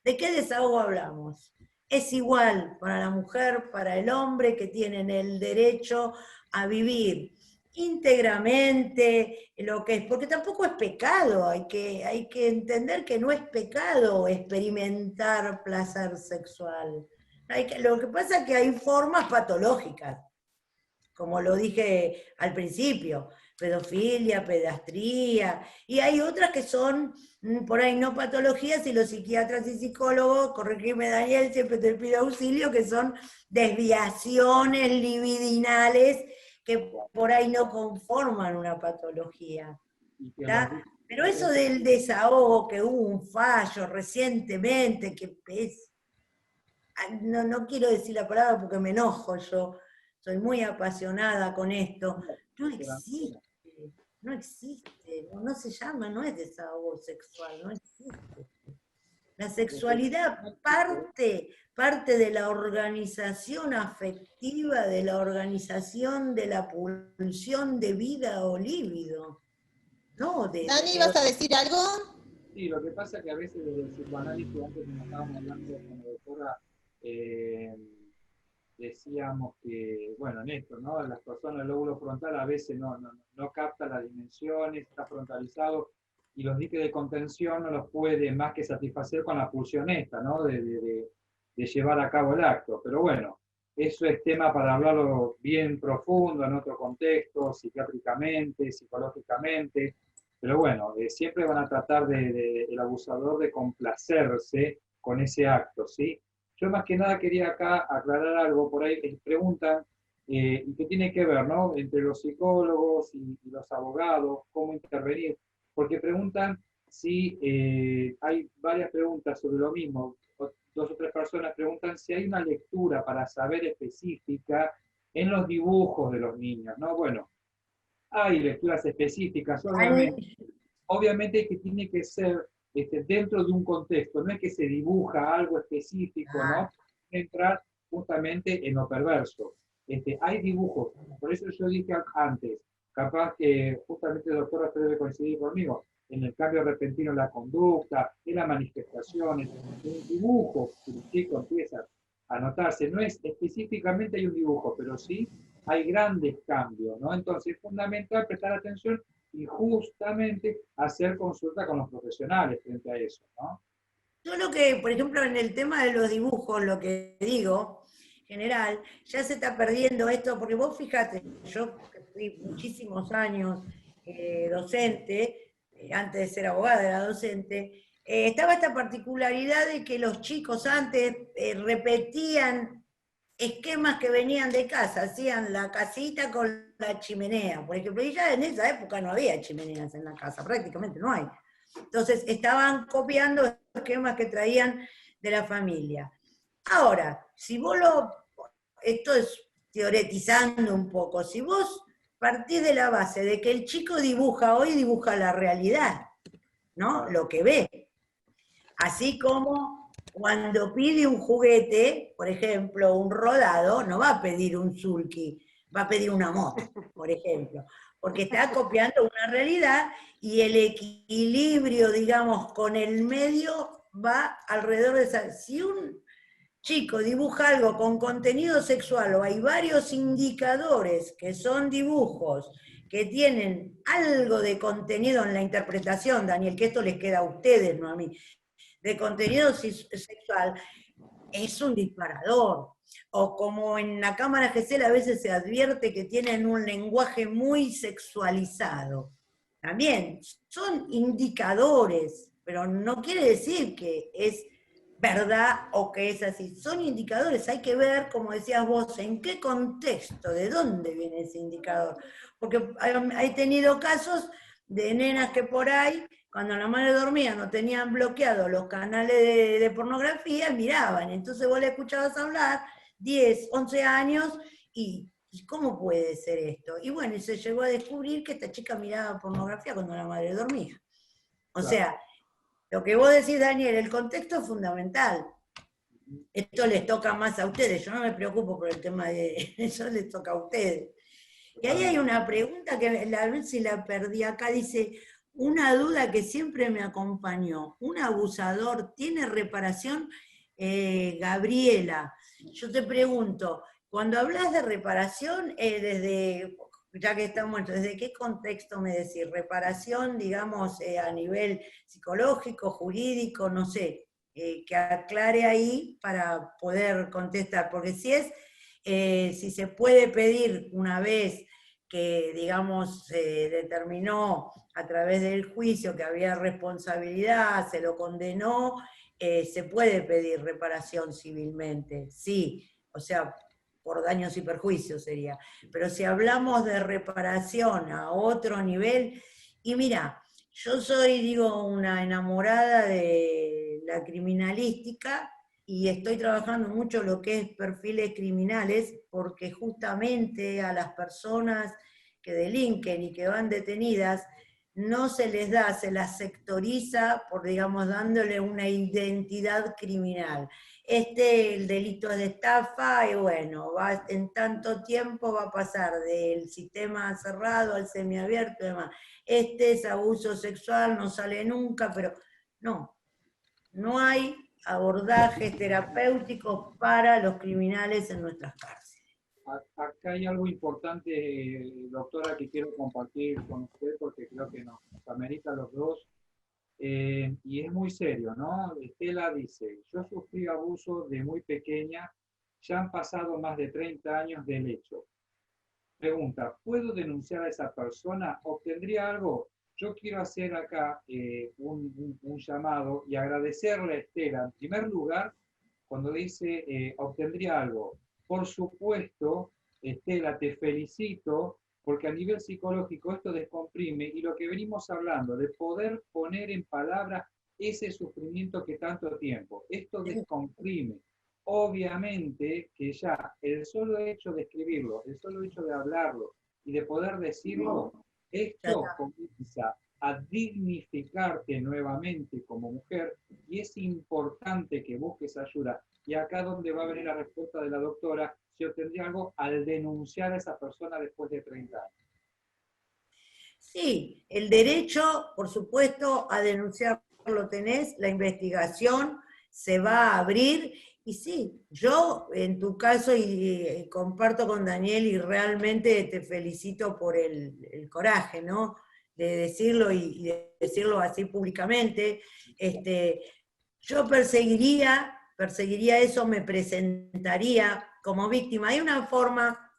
¿De qué desahogo hablamos? Es igual para la mujer, para el hombre, que tienen el derecho a vivir íntegramente lo que es, porque tampoco es pecado, hay que entender que no es pecado experimentar placer sexual. Lo que pasa es que hay formas patológicas, como lo dije al principio, pedofilia, pedastría, y hay otras que son por ahí no patologías, y los psiquiatras y psicólogos, corregime Daniel, siempre te pido auxilio, que son desviaciones libidinales que por ahí no conforman una patología. ¿Tá? Pero eso del desahogo, que hubo un fallo recientemente, que es, no quiero decir la palabra porque me enojo yo, soy muy apasionada con esto, no existe, no se llama, no es desahogo sexual, no existe. La sexualidad parte de la organización afectiva, de la organización de la pulsión de vida o líbido. No Dani, ¿vas a decir algo? Sí, lo que pasa es que a veces desde el psicoanálisis, antes como estábamos hablando con la doctora, decíamos que, bueno, en esto, ¿no? Las personas del lóbulo frontal a veces no capta las dimensiones, está frontalizado, y los diques de contención no los puede más que satisfacer con la pulsión esta, ¿no? De llevar a cabo el acto. Pero bueno, eso es tema para hablarlo bien profundo, en otro contexto, psiquiátricamente, psicológicamente, pero bueno, siempre van a tratar el abusador de complacerse con ese acto, ¿sí? Yo más que nada quería acá aclarar algo, por ahí preguntan, y que tiene que ver, ¿no? Entre los psicólogos y los abogados, cómo intervenir, porque preguntan si hay varias preguntas sobre lo mismo. Dos o tres personas preguntan si hay una lectura para saber específica en los dibujos de los niños, ¿no? Bueno, hay lecturas específicas, obviamente que tiene que ser dentro de un contexto, no es que se dibuja algo específico, ¿no? Entrar justamente en lo perverso. Hay dibujos, por eso yo dije antes, capaz que justamente el doctor Rafael debe coincidir conmigo, en el cambio repentino en la conducta, en las manifestaciones, en el dibujo, que el chico empieza a notarse, no es específicamente hay un dibujo, pero sí hay grandes cambios, ¿no? Entonces es fundamental prestar atención y justamente hacer consulta con los profesionales frente a eso, ¿no? Yo lo que, por ejemplo, en el tema de los dibujos, lo que digo, general, ya se está perdiendo esto, porque vos fíjate, yo que fui muchísimos años docente, antes de ser abogada era docente, estaba esta particularidad de que los chicos antes repetían esquemas que venían de casa, hacían la casita con la chimenea, por ejemplo, y ya en esa época no había chimeneas en la casa, prácticamente no hay. Entonces estaban copiando esquemas que traían de la familia. Ahora, si vos esto es teoretizando un poco, si vos partís de la base de que el chico dibuja hoy, dibuja la realidad, ¿no? Lo que ve. Así como cuando pide un juguete, por ejemplo, un rodado, no va a pedir un sulky, va a pedir una moto, por ejemplo, porque está copiando una realidad y el equilibrio, digamos, con el medio va alrededor de esa. Si un chico dibuja algo con contenido sexual o hay varios indicadores que son dibujos que tienen algo de contenido en la interpretación, Daniel, que esto les queda a ustedes, no a mí, de contenido sexual, es un disparador. O como en la cámara GESEL a veces se advierte que tienen un lenguaje muy sexualizado. También son indicadores, pero no quiere decir que es verdad o que es así. Son indicadores, hay que ver, como decías vos, en qué contexto, de dónde viene ese indicador. Porque he tenido casos de nenas que por ahí, cuando la madre dormía, no tenían bloqueados los canales de pornografía, miraban. Entonces vos le escuchabas hablar, 10, 11 años, y ¿cómo puede ser esto? Y bueno, y se llegó a descubrir que esta chica miraba pornografía cuando la madre dormía. O sea, lo que vos decís, Daniel, el contexto es fundamental. Esto les toca más a ustedes, yo no me preocupo por el tema de eso, les toca a ustedes. Y ahí hay una pregunta que a ver si la perdí acá, dice, una duda que siempre me acompañó, ¿un abusador tiene reparación? Gabriela, yo te pregunto, cuando hablas de reparación, ya que estamos, ¿desde qué contexto me decís? ¿Reparación, digamos, a nivel psicológico, jurídico, no sé? Que aclare ahí para poder contestar, porque si se puede pedir una vez que, digamos, se determinó a través del juicio que había responsabilidad, se lo condenó, se puede pedir reparación civilmente, sí, o sea, por daños y perjuicios sería. Pero si hablamos de reparación a otro nivel, y mira, yo soy, digo, una enamorada de la criminalística, y estoy trabajando mucho lo que es perfiles criminales, porque justamente a las personas que delinquen y que van detenidas, no se les da, se las sectoriza por, digamos, dándole una identidad criminal. El delito es de estafa, y bueno, en tanto tiempo va a pasar del sistema cerrado al semiabierto y demás. Este es abuso sexual, no sale nunca, pero no hay abordajes terapéuticos para los criminales en nuestras cárceles. Acá hay algo importante, doctora, que quiero compartir con usted porque creo que nos amerita a los dos. Y es muy serio, ¿no? Estela dice, yo sufrí abuso de muy pequeña Ya han pasado más de 30 años del hecho. Pregunta, ¿puedo denunciar a esa persona? ¿Obtendría algo? Yo quiero hacer acá un llamado y agradecerle a Estela, en primer lugar, cuando dice obtendría algo. Por supuesto, Estela, te felicito, porque a nivel psicológico esto descomprime y lo que venimos hablando, de poder poner en palabras ese sufrimiento que tanto tiempo, esto descomprime. Obviamente que ya el solo hecho de escribirlo, el solo hecho de hablarlo y de poder decirlo, esto comienza a dignificarte nuevamente como mujer y es importante que busques ayuda. Y acá donde va a venir la respuesta de la doctora, si obtendría algo al denunciar a esa persona después de 30 años. Sí, el derecho, por supuesto, a denunciar lo tenés, la investigación se va a abrir, y sí, yo en tu caso, y comparto con Daniel, y realmente te felicito por el coraje, ¿no? De decirlo y de decirlo así públicamente. Yo perseguiría eso, me presentaría como víctima. Hay una forma.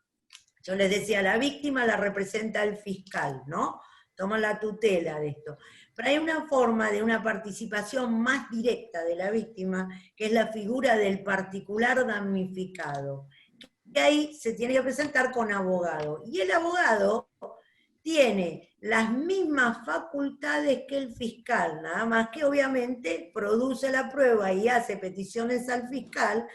Yo les decía, la víctima la representa el fiscal, ¿no? Toma la tutela de esto. Pero hay una forma de una participación más directa de la víctima, que es la figura del particular damnificado. Que ahí se tiene que presentar con abogado. Y el abogado tiene las mismas facultades que el fiscal, nada más que obviamente produce la prueba y hace peticiones al fiscal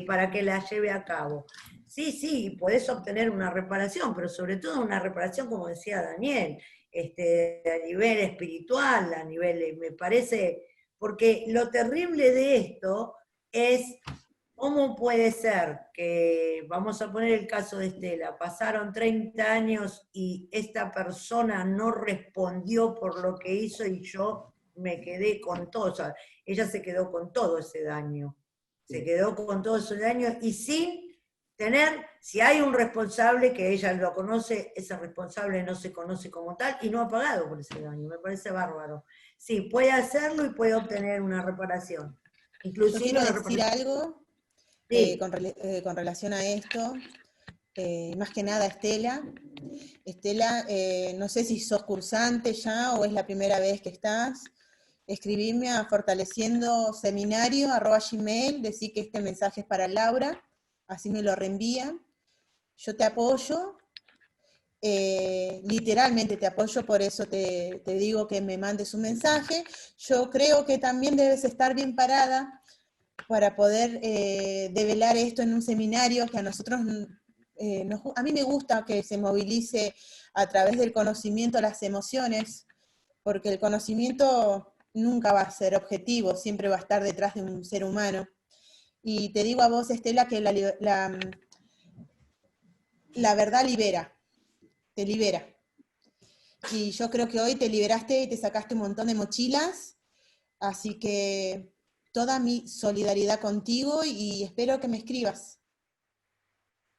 para que la lleve a cabo. Sí, podés obtener una reparación, pero sobre todo una reparación, como decía Daniel, a nivel espiritual, a nivel, me parece, porque lo terrible de esto es cómo puede ser que, vamos a poner el caso de Estela, pasaron 30 años y esta persona no respondió por lo que hizo y yo me quedé con todo, o sea, ella se quedó con todo ese daño, se quedó con todo ese daño y sin tener, si hay un responsable que ella lo conoce, ese responsable no se conoce como tal y no ha pagado por ese daño, me parece bárbaro. Sí, puede hacerlo y puede obtener una reparación. Inclusive yo quiero una decir reparación. algo Sí. con relación a esto, más que nada Estela. Estela, no sé si sos cursante ya o es la primera vez que estás. Escribime a fortaleciendoseminario@gmail, decir que este mensaje es para Laura, así me lo reenvía. Yo te apoyo, literalmente te apoyo, por eso te digo que me mandes un mensaje. Yo creo que también debes estar bien parada para poder develar esto en un seminario que a nosotros, a mí me gusta que se movilice a través del conocimiento las emociones, porque el conocimiento nunca va a ser objetivo, siempre va a estar detrás de un ser humano. Y te digo a vos, Estela, que la verdad libera, te libera. Y yo creo que hoy te liberaste y te sacaste un montón de mochilas, así que toda mi solidaridad contigo y espero que me escribas.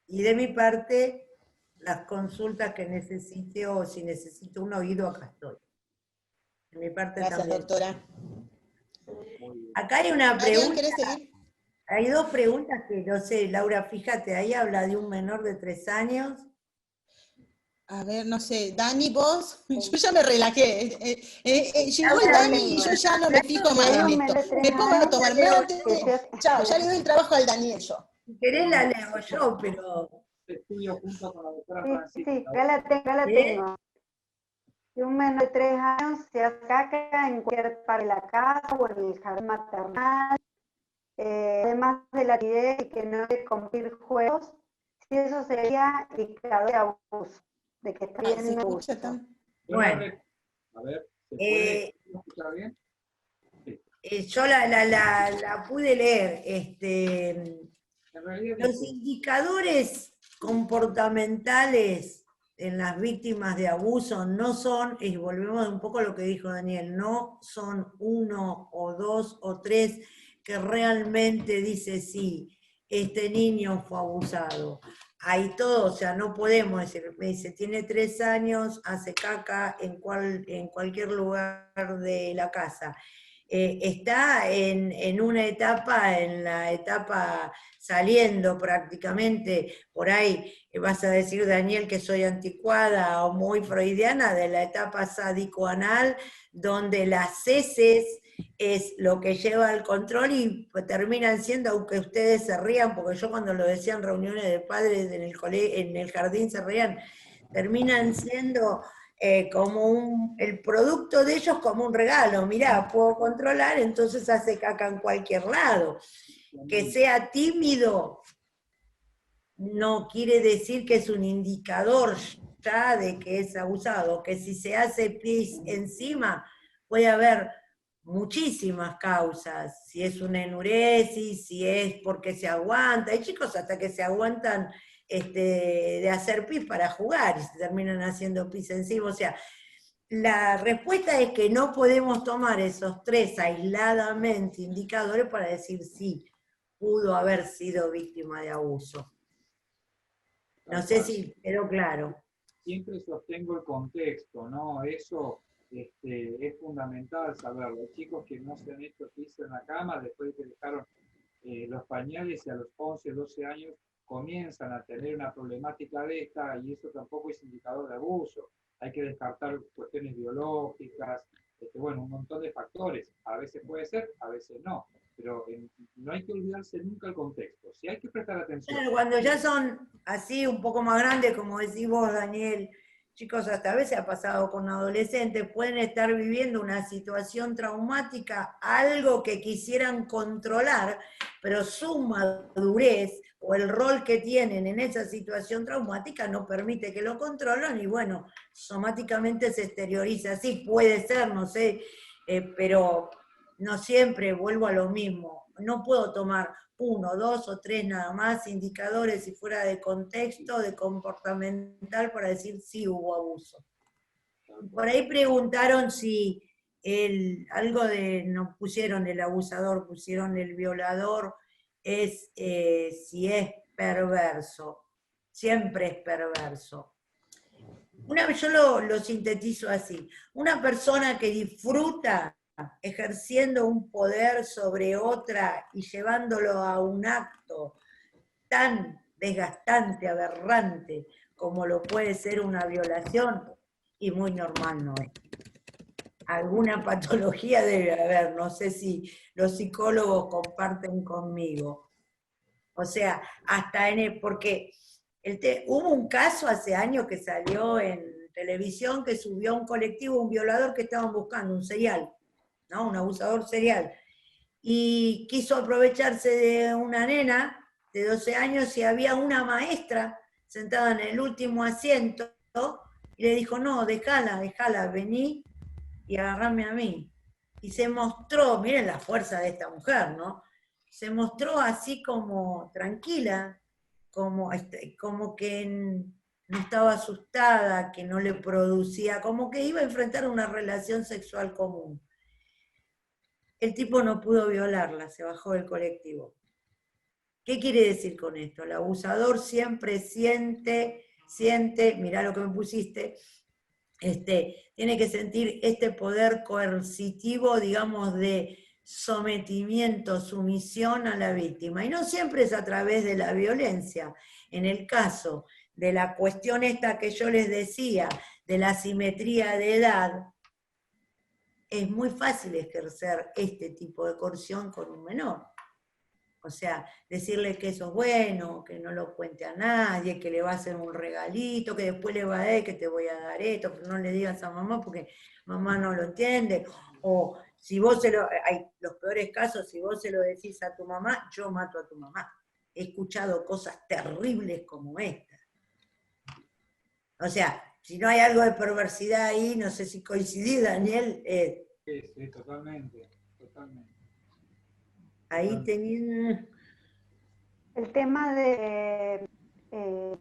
Y de mi parte, las consultas que necesite o si necesito un oído, acá estoy. De mi parte Gracias, también. doctora. Acá hay una Marian, pregunta. ¿querés seguir? Hay dos preguntas que no sé, Laura, fíjate, ahí habla de un menor de 3 años. A ver, no sé, Dani, vos, yo ya me relajé. Llegó el Laura, Dani y yo ya no me fijo más en esto. Me pongo a tomar mate, chao, ya le doy el trabajo al Daniel yo. Si querés la leo yo, pero... Estudio junto con la doctora Sí, Francisca. sí, ya la tengo. Si un menor de 3 años se hace caca en cualquier parte de la casa o en el jardín maternal, además de la idea de que no debe cumplir juegos, si eso sería indicador de abuso, de que está ¿Se bien escucha abuso. tan? Bueno. A ver, ¿se puede escuchar bien? Sí. Yo la pude leer. En realidad, Los indicadores comportamentales en las víctimas de abuso no son, y volvemos un poco a lo que dijo Daniel, no son 1 o 2 o 3 que realmente dice sí, este niño fue abusado. Hay todo, o sea, no podemos decir, me dice, tiene 3 años, hace caca en cualquier lugar de la casa. está en una etapa, en la etapa saliendo prácticamente, por ahí vas a decir, Daniel, que soy anticuada o muy freudiana, de la etapa sádico-anal, donde las heces es lo que lleva al control y pues, terminan siendo, aunque ustedes se rían, porque yo cuando lo decía en reuniones de padres en el jardín se rían, terminan siendo como el producto de ellos como un regalo. Mirá, puedo controlar, entonces hace caca en cualquier lado. Que sea tímido no quiere decir que es un indicador ya de que es abusado, que si se hace pis encima puede haber muchísimas causas, si es una enuresis, si es porque se aguanta, hay chicos hasta que se aguantan de hacer pis para jugar y se terminan haciendo pis encima, o sea, la respuesta es que no podemos tomar esos 3 aisladamente indicadores para decir sí, pudo haber sido víctima de abuso. No sé si quedó claro. Siempre sostengo el contexto, ¿no? Eso es fundamental saberlo. Hay chicos que no se han hecho pis en la cama después de que dejaron los pañales y a los 11, 12 años comienzan a tener una problemática de esta y eso tampoco es indicador de abuso. Hay que descartar cuestiones biológicas, bueno, un montón de factores. A veces puede ser, a veces no. Pero no hay que olvidarse nunca el contexto. Sí hay que prestar atención. Claro, cuando ya son así un poco más grandes, como decís vos, Daniel, chicos, hasta a veces ha pasado con adolescentes, pueden estar viviendo una situación traumática, algo que quisieran controlar, pero su madurez o el rol que tienen en esa situación traumática no permite que lo controlen y bueno, somáticamente se exterioriza así, puede ser, no sé, pero no siempre, vuelvo a lo mismo, no puedo tomar 1, 2 o 3 nada más indicadores si fuera de contexto, de comportamental, para decir sí hubo abuso. Por ahí preguntaron si algo de, no pusieron el abusador, pusieron el violador, es si es perverso. Siempre es perverso. Yo lo sintetizo así. Una persona que disfruta ejerciendo un poder sobre otra y llevándolo a un acto tan desgastante, aberrante, como lo puede ser una violación, y muy normal no es. Alguna patología debe haber, no sé si los psicólogos comparten conmigo. O sea, hasta porque hubo un caso hace años que salió en televisión que subió a un colectivo un violador que estaban buscando, un serial, ¿no? Un abusador serial, y quiso aprovecharse de una nena de 12 años y había una maestra sentada en el último asiento y le dijo, no, déjala, vení y agarrame a mí. Y se mostró, miren la fuerza de esta mujer, ¿no? Se mostró así como tranquila, como que no estaba asustada, que no le producía, como que iba a enfrentar una relación sexual común. El tipo no pudo violarla, se bajó del colectivo. ¿Qué quiere decir con esto? El abusador siempre siente, mirá lo que me pusiste, tiene que sentir este poder coercitivo, digamos, de sometimiento, sumisión a la víctima. Y no siempre es a través de la violencia. En el caso de la cuestión esta que yo les decía, de la asimetría de edad, es muy fácil ejercer este tipo de coerción con un menor. O sea, decirle que eso es bueno, que no lo cuente a nadie, que le va a hacer un regalito, que después le va a decir que te voy a dar esto, pero no le digas a mamá porque mamá no lo entiende. O si vos hay los peores casos, si vos se lo decís a tu mamá, yo mato a tu mamá. He escuchado cosas terribles como esta. O sea, si no hay algo de perversidad ahí, no sé si coincidís, Daniel. Sí, totalmente. Ahí tenía el tema de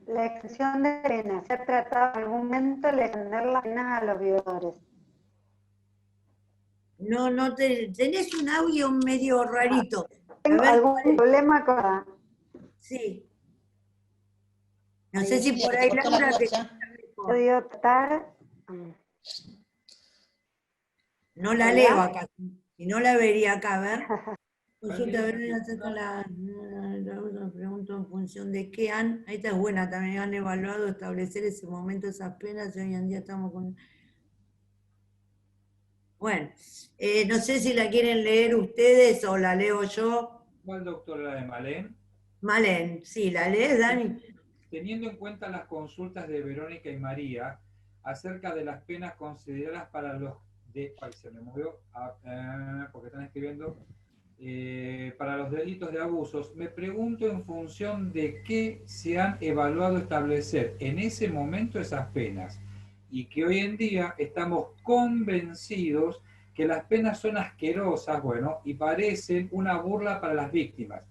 la extensión de penas. Se ha tratado en algún momento de extender las penas a los violadores. No, tenés un audio medio rarito. ¿Tengo algún problema con...? Sí. No sé si por ahí Laura te... Tratar... No la leo acá. Si no la vería acá, a ver. Consulta Valdría Verónica acerca de la pregunta en función de qué han, ahí está buena, también han evaluado establecer ese momento, esas penas, y hoy en día estamos con... Bueno, no sé si la quieren leer ustedes o la leo yo. ¿Cuál doctora de Malén? Malén, sí, ¿la lees, Dani? Teniendo en cuenta las consultas de Verónica y María acerca de las penas consideradas para los de... Ay, se me movió, porque están escribiendo... para los delitos de abusos, me pregunto en función de qué se han evaluado establecer en ese momento esas penas y que hoy en día estamos convencidos que las penas son asquerosas, bueno, y parecen una burla para las víctimas.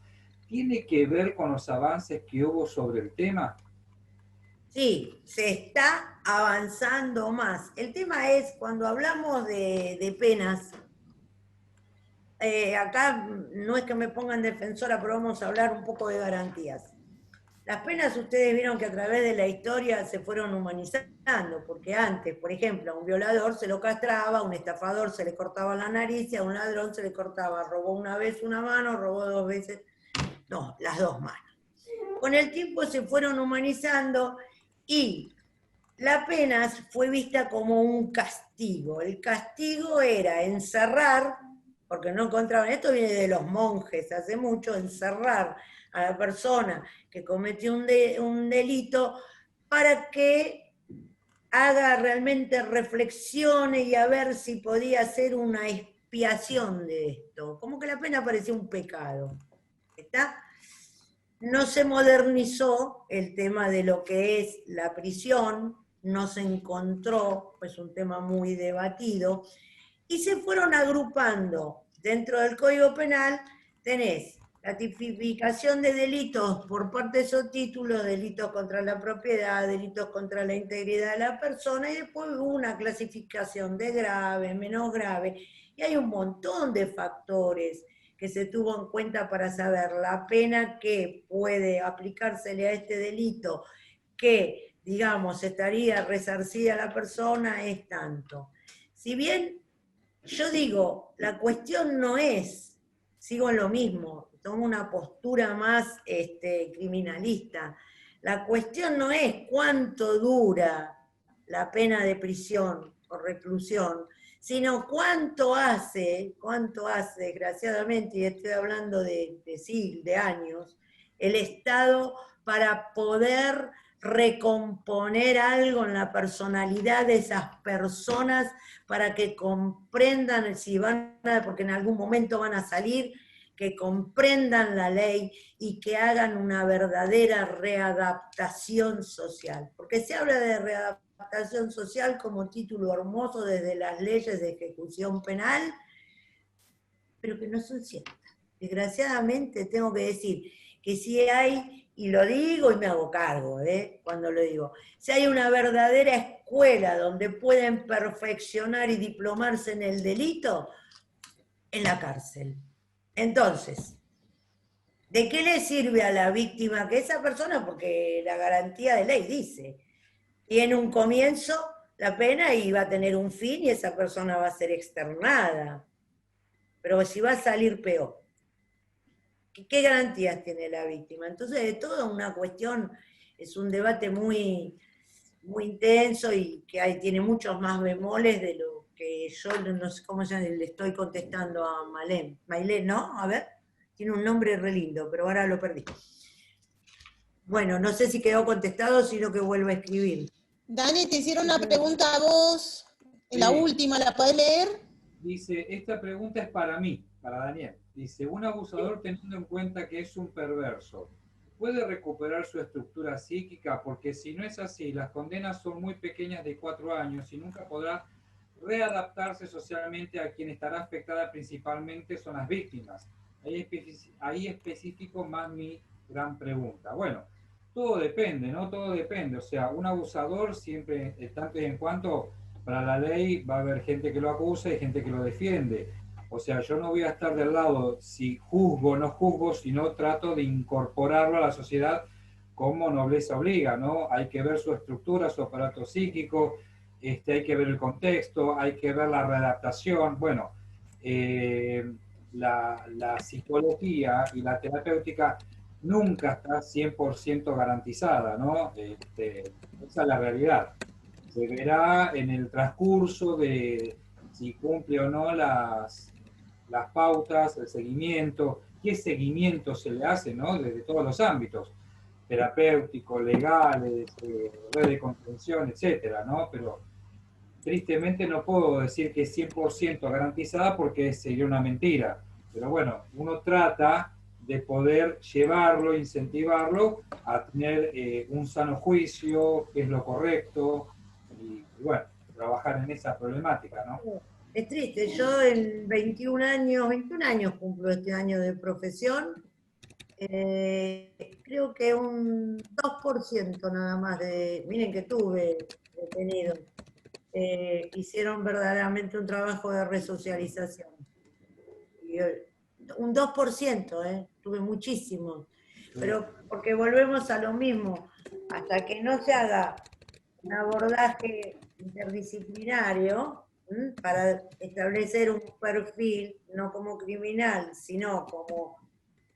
¿Tiene que ver con los avances que hubo sobre el tema? Sí, se está avanzando más. El tema es, cuando hablamos de penas, acá no es que me pongan defensora, pero vamos a hablar un poco de garantías. Las penas, ustedes vieron que a través de la historia se fueron humanizando, porque antes, por ejemplo, a un violador se lo castraba, a un estafador se le cortaba la nariz, y a un ladrón se le cortaba, robó una vez una mano, robó 2 veces, no, las 2 manos. Con el tiempo se fueron humanizando y la pena fue vista como un castigo. El castigo era encerrar, porque no encontraban, esto viene de los monjes hace mucho, encerrar a la persona que cometió un delito para que haga realmente reflexiones y a ver si podía hacer una expiación de esto. Como que la pena parecía un pecado. ¿Está? No se modernizó el tema de lo que es la prisión, no se encontró, pues un tema muy debatido, y se fueron agrupando. Dentro del Código Penal tenés la tipificación de delitos por parte de esos títulos, delitos contra la propiedad, delitos contra la integridad de la persona, y después hubo una clasificación de grave, menos grave, y hay un montón de factores que se tuvo en cuenta para saber la pena que puede aplicársele a este delito, que, digamos, estaría resarcida a la persona, es tanto. Si bien yo digo, la cuestión no es, sigo en lo mismo, tomo una postura más criminalista, la cuestión no es cuánto dura la pena de prisión o reclusión, sino cuánto hace, desgraciadamente, y estoy hablando de años, el Estado para poder recomponer algo en la personalidad de esas personas para que comprendan, si van a, porque en algún momento van a salir, que comprendan la ley y que hagan una verdadera readaptación social. Porque se habla de readaptación social como título hermoso desde las leyes de ejecución penal, pero que no son ciertas. Desgraciadamente tengo que decir que si hay, y lo digo y me hago cargo, cuando lo digo, si hay una verdadera escuela donde pueden perfeccionar y diplomarse en el delito, en la cárcel. Entonces, ¿de qué le sirve a la víctima que esa persona? Porque la garantía de ley dice, tiene un comienzo la pena y va a tener un fin y esa persona va a ser externada. Pero si va a salir peor. ¿Qué garantías tiene la víctima? Entonces, de toda una cuestión, es un debate muy, muy intenso y que tiene muchos más bemoles de lo que yo no sé cómo le estoy contestando a Malén. Mailén, ¿no? A ver, tiene un nombre re lindo, pero ahora lo perdí. Bueno, no sé si quedó contestado, sino que vuelvo a escribir. Dani, te hicieron una pregunta a vos, la última, ¿la podés leer? Dice, esta pregunta es para mí, para Daniel. Dice, un abusador teniendo en cuenta que es un perverso, ¿puede recuperar su estructura psíquica? Porque si no es así, las condenas son muy pequeñas de 4 años y nunca podrá readaptarse socialmente. A quien estará afectada principalmente son las víctimas. Ahí específico más mi gran pregunta. Bueno, todo depende, ¿no? Todo depende. O sea, un abusador siempre, tanto y en cuanto para la ley va a haber gente que lo acusa y gente que lo defiende. O sea, yo no voy a estar del lado si juzgo o no juzgo, sino trato de incorporarlo a la sociedad como nobleza obliga, ¿no? Hay que ver su estructura, su aparato psíquico, hay que ver el contexto, hay que ver la readaptación. Bueno, la psicología y la terapéutica nunca está 100% garantizada, ¿no? Esa es la realidad. Se verá en el transcurso de si cumple o no las pautas, el seguimiento, qué seguimiento se le hace, ¿no? Desde todos los ámbitos, terapéuticos, legales, red de contención, etcétera, ¿no? Pero tristemente no puedo decir que es 100% garantizada porque sería una mentira. Pero bueno, uno trata de poder llevarlo, incentivarlo a tener un sano juicio, que es lo correcto, y bueno, trabajar en esa problemática, ¿no? Es triste, yo en 21 años cumplo este año de profesión, creo que un 2% nada más miren que tuve detenidos, hicieron verdaderamente un trabajo de resocialización. Y, un 2%, tuve muchísimo. Pero porque volvemos a lo mismo, hasta que no se haga un abordaje interdisciplinario para establecer un perfil, no como criminal, sino como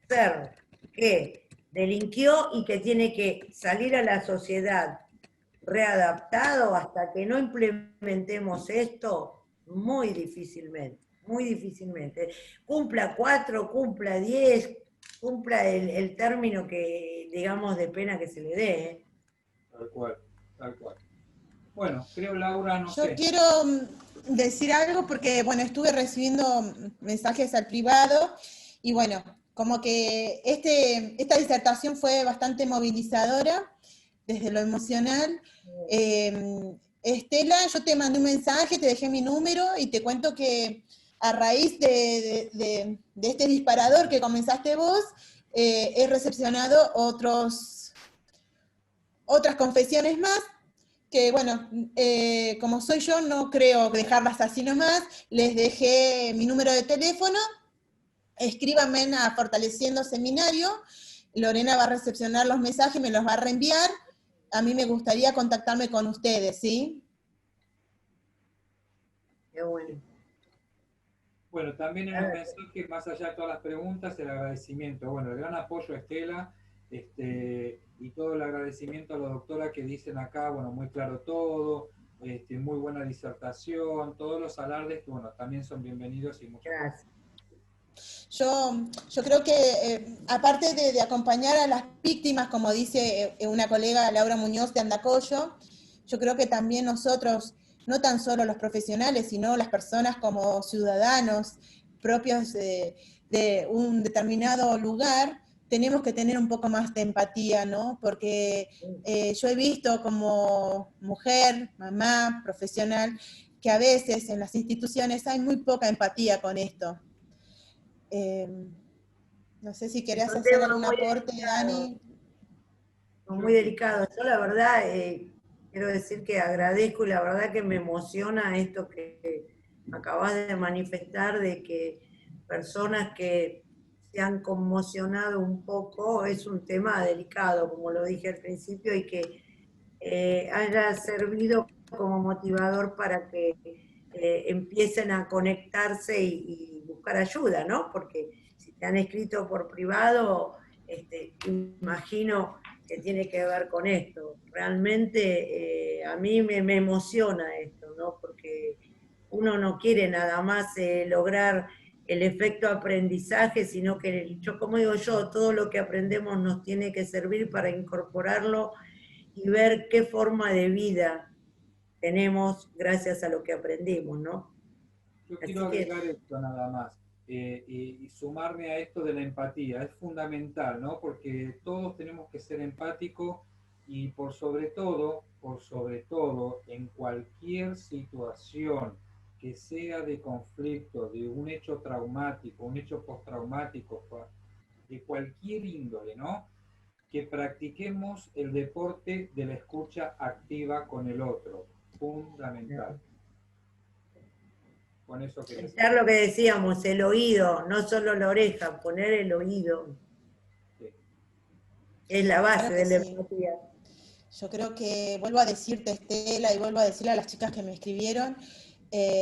ser que delinquió y que tiene que salir a la sociedad readaptado, hasta que no implementemos esto, muy difícilmente, cumpla 4, cumpla 10, cumpla el término que, digamos, de pena que se le dé. Tal cual, tal cual. Bueno, creo, Laura, no Yo sé. quiero decir algo porque, bueno, estuve recibiendo mensajes al privado y, bueno, como que esta disertación fue bastante movilizadora desde lo emocional. Estela, yo te mandé un mensaje, te dejé mi número y te cuento que a raíz de este disparador que comenzaste vos, he recepcionado otras confesiones más, que bueno, como soy yo, no creo dejarlas así nomás, les dejé mi número de teléfono, escríbanme a Fortaleciendo Seminario, Lorena va a recepcionar los mensajes, me los va a reenviar, a mí me gustaría contactarme con ustedes, ¿sí? Qué bueno. Bueno, también en los mensajes, más allá de todas las preguntas, el agradecimiento. Bueno, el gran apoyo a Estela, y todo el agradecimiento a la doctora que dicen acá, bueno, muy claro todo, muy buena disertación, todos los alardes que, bueno, también son bienvenidos y muchas gracias. Yo creo que, aparte de acompañar a las víctimas, como dice una colega, Laura Muñoz de Andacollo, yo creo que también nosotros, no tan solo los profesionales, sino las personas como ciudadanos propios de un determinado lugar, tenemos que tener un poco más de empatía, ¿no? Porque yo he visto como mujer, mamá, profesional, que a veces en las instituciones hay muy poca empatía con esto. No sé si querés hacer algún aporte, Dani. Muy delicado. Yo la verdad quiero decir que agradezco y la verdad que me emociona esto que acabas de manifestar, de que personas que se han conmocionado un poco, es un tema delicado, como lo dije al principio, y que haya servido como motivador para que empiecen a conectarse y buscar ayuda, ¿no? Porque si te han escrito por privado, imagino que tiene que ver con esto. Realmente a mí me emociona esto, ¿no? Porque uno no quiere nada más lograr el efecto aprendizaje, sino que, como digo yo, todo lo que aprendemos nos tiene que servir para incorporarlo y ver qué forma de vida tenemos gracias a lo que aprendimos, ¿no? Yo quiero agregar esto nada más, y sumarme a esto de la empatía. Es fundamental, ¿no? Porque todos tenemos que ser empáticos y por sobre todo, en cualquier situación que sea de conflicto, de un hecho traumático, un hecho postraumático, de cualquier índole, ¿no? Que practiquemos el deporte de la escucha activa con el otro. Fundamental. Con eso que estar lo que decíamos, el oído, no solo la oreja, poner el oído. Sí. Es la base de la empatía. Yo creo que, vuelvo a decirte, Estela, y vuelvo a decirle a las chicas que me escribieron,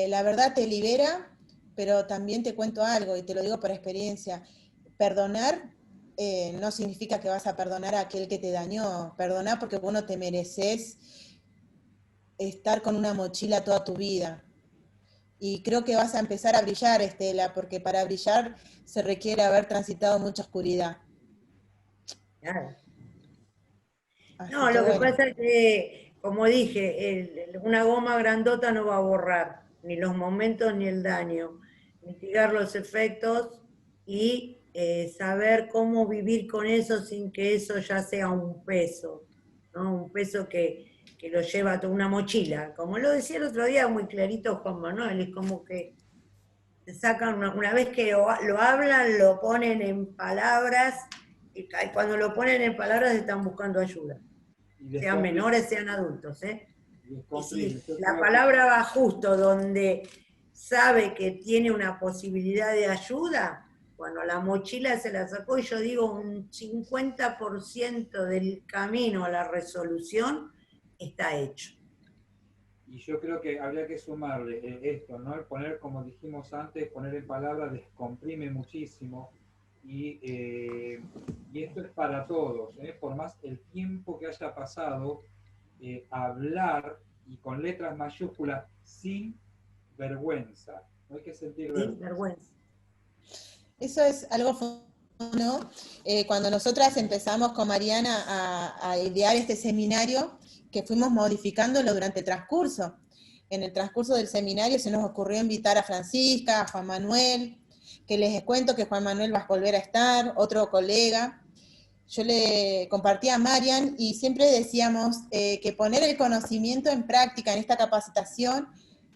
la verdad te libera, pero también te cuento algo, y te lo digo por experiencia. Perdonar no significa que vas a perdonar a aquel que te dañó. Perdonar porque vos no te mereces estar con una mochila toda tu vida. Y creo que vas a empezar a brillar, Estela, porque para brillar se requiere haber transitado mucha oscuridad. Claro. Así No, que lo que bueno, pasa es que, como dije, una goma grandota no va a borrar ni los momentos ni el daño, mitigar los efectos y saber cómo vivir con eso sin que eso ya sea un peso, ¿no? Un peso que lo lleva toda una mochila. Como lo decía el otro día muy clarito Juan Manuel, es como que te sacan, una vez que lo hablan, lo ponen en palabras, y cuando lo ponen en palabras están buscando ayuda, Y sean descomprime, menores, sean adultos, ¿eh? y Y descomprime. si Yo la creo que palabra va justo donde sabe que tiene una posibilidad de ayuda, bueno, la mochila se la sacó y yo digo un 50% del camino a la resolución está hecho. Y yo creo que habría que sumarle esto, ¿no? El poner, como dijimos antes, poner en palabras descomprime muchísimo. Y esto es para todos, ¿eh? Por más el tiempo que haya pasado, hablar y con letras mayúsculas sin vergüenza. No hay que sentir Sin vergüenza. vergüenza. eso es algo, ¿no? Cuando nosotras empezamos con Mariana a idear este seminario, que fuimos modificándolo durante el transcurso. En el transcurso del seminario se nos ocurrió invitar a Francisca, a Juan Manuel, que les cuento que Juan Manuel va a volver a estar, otro colega. Yo le compartí a Marian y siempre decíamos que poner el conocimiento en práctica en esta capacitación,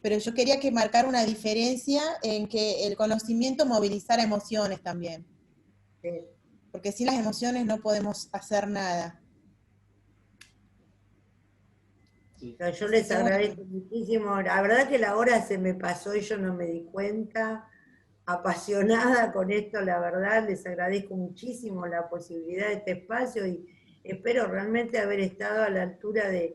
pero yo quería que marcara una diferencia en que el conocimiento movilizara emociones también, Sí. porque sin las emociones no podemos hacer nada. Sí. Yo Así les que bueno, agradezco muchísimo. La verdad que la hora se me pasó y yo no me di cuenta. Apasionada con esto, la verdad, les agradezco muchísimo la posibilidad de este espacio y espero realmente haber estado a la altura del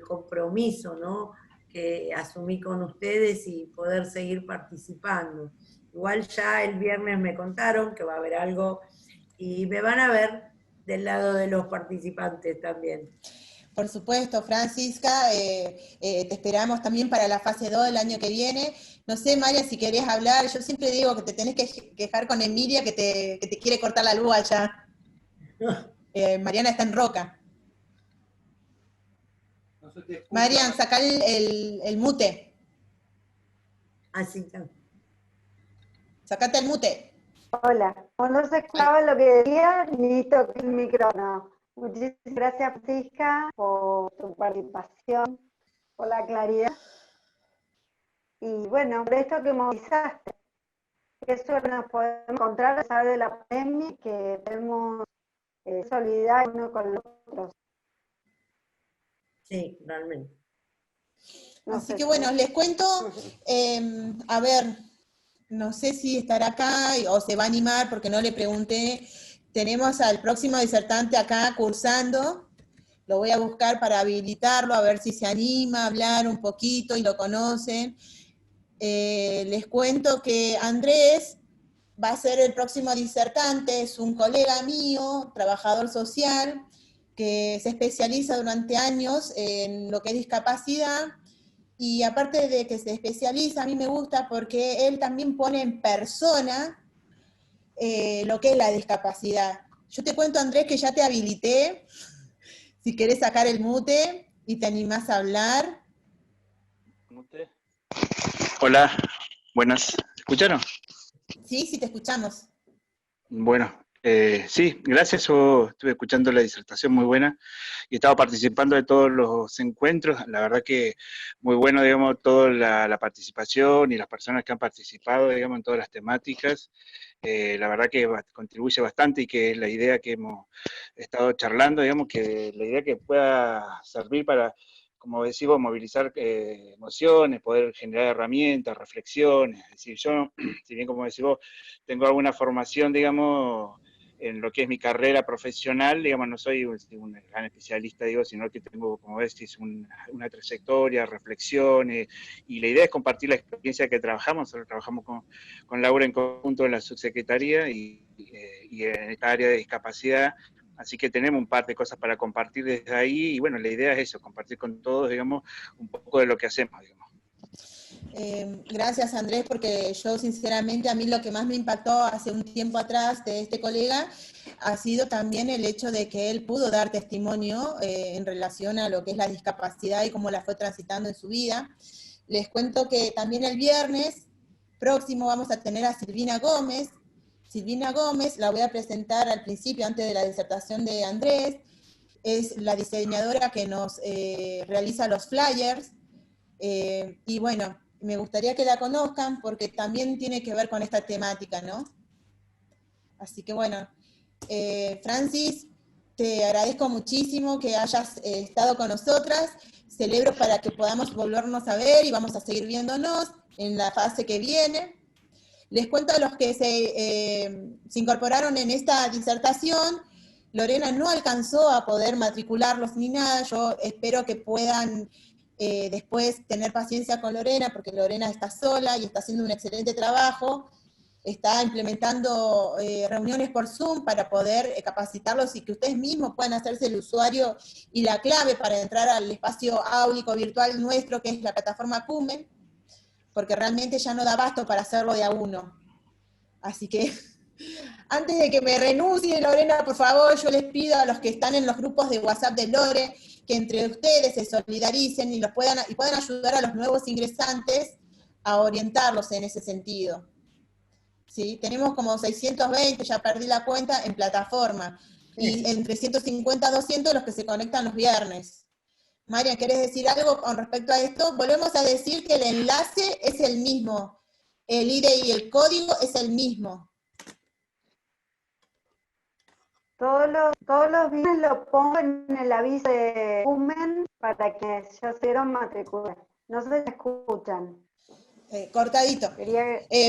compromiso, ¿no?, que asumí con ustedes y poder seguir participando. Igual ya el viernes me contaron que va a haber algo y me van a ver del lado de los participantes también. por supuesto, Francisca, te esperamos también para la fase 2 del año que viene. No sé, María, si querés hablar, yo siempre digo que te tenés que quejar con Emilia que te quiere cortar la luz allá. Mariana está en Roca. No se te escucha. Marian, saca el mute. Así está. Sacate el mute. Hola, como no se Ahí. escuchaba lo que decía, ni toqué el micrófono. Muchísimas gracias, Francisca, por tu participación, por la claridad. Y bueno, por esto que movilizaste, eso nos podemos encontrar a pesar de la pandemia, que tenemos solidaridad uno con los otros. Sí, realmente. No Así sé que si- bueno, les cuento, a ver, no sé si estará acá o se va a animar porque no le pregunté. Tenemos al próximo disertante acá cursando. Lo voy a buscar para habilitarlo, a ver si se anima a hablar un poquito y lo conocen. Les cuento que Andrés va a ser el próximo disertante, es un colega mío, trabajador social, que se especializa durante años en lo que es discapacidad, y aparte de que se especializa, a mí me gusta porque él también pone en persona lo que es la discapacidad. Yo te cuento, Andrés, que ya te habilité, si querés sacar el mute y te animás a hablar. Hola, buenas. ¿Escucharon? Sí, sí, te escuchamos. Bueno, sí, gracias. Yo estuve escuchando la disertación muy buena y estaba participando de todos los encuentros. La verdad que muy bueno, digamos, toda la participación y las personas que han participado, digamos, en todas las temáticas. La verdad que contribuye bastante y que la idea que hemos estado charlando, digamos, que la idea que pueda servir para, como decimos, movilizar emociones, poder generar herramientas, reflexiones. Es decir, yo, si bien como decís vos, tengo alguna formación, digamos, en lo que es mi carrera profesional, digamos, no soy un gran especialista, digo, sino que tengo, como ves, una trayectoria, reflexiones, y la idea es compartir la experiencia que trabajamos. Nosotros trabajamos con Laura en conjunto en la subsecretaría y en esta área de discapacidad, así que tenemos un par de cosas para compartir desde ahí, y bueno, la idea es eso, compartir con todos, digamos, un poco de lo que hacemos, digamos. Gracias, Andrés, porque yo sinceramente a mí lo que más me impactó hace un tiempo atrás de este colega ha sido también el hecho de que él pudo dar testimonio en relación a lo que es la discapacidad y cómo la fue transitando en su vida. Les cuento que también el viernes próximo vamos a tener a Silvina Gómez. Silvina Gómez la voy a presentar al principio, antes de la disertación de Andrés. Es la diseñadora que nos realiza los flyers. Y bueno, me gustaría que la conozcan porque también tiene que ver con esta temática, ¿no? Así que bueno, Francis, te agradezco muchísimo que hayas estado con nosotras. Celebro para que podamos volvernos a ver y vamos a seguir viéndonos en la fase que viene. Les cuento a los que se incorporaron en esta disertación. Lorena no alcanzó a poder matricularlos ni nada. Yo espero que puedan después tener paciencia con Lorena, porque Lorena está sola y está haciendo un excelente trabajo, está implementando reuniones por Zoom para poder capacitarlos y que ustedes mismos puedan hacerse el usuario y la clave para entrar al espacio áulico virtual nuestro, que es la plataforma Cumen, porque realmente ya no da abasto para hacerlo de a uno. Así que, antes de que me renuncie, Lorena, por favor, yo les pido a los que están en los grupos de WhatsApp de Lore, que entre ustedes se solidaricen y puedan ayudar a los nuevos ingresantes a orientarlos en ese sentido. ¿Sí? Tenemos como 620, ya perdí la cuenta, en plataforma, y entre 150 a 200 los que se conectan los viernes. María, ¿querés decir algo con respecto a esto? Volvemos a decir que el enlace es el mismo, el ID y el código es el mismo. Todos los viernes lo pongo en el aviso de Cumen para que ya se dieron matricular. No se escuchan. Cortadito.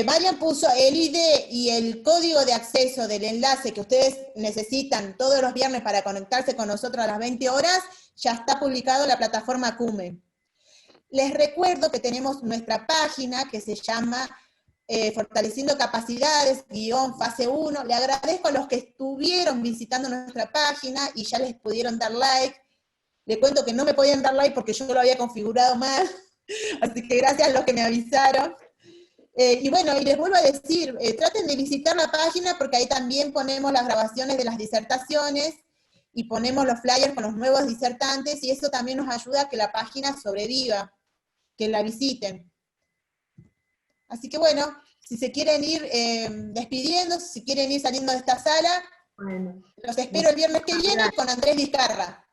Marian puso el ID y el código de acceso del enlace que ustedes necesitan todos los viernes para conectarse con nosotros a las 20 horas, ya está publicado en la plataforma Cumen. Les recuerdo que tenemos nuestra página que se llama Fortaleciendo Capacidades, _fase 1. Le agradezco a los que estuvieron visitando nuestra página y ya les pudieron dar like. Le cuento que no me podían dar like porque yo lo había configurado mal, así que gracias a los que me avisaron. Y bueno, y les vuelvo a decir, traten de visitar la página porque ahí también ponemos las grabaciones de las disertaciones y ponemos los flyers con los nuevos disertantes, y eso también nos ayuda a que la página sobreviva, que la visiten. Así que bueno, si se quieren ir despidiendo, si quieren ir saliendo de esta sala, bueno, los espero el viernes que viene con Andrés Vizcarra.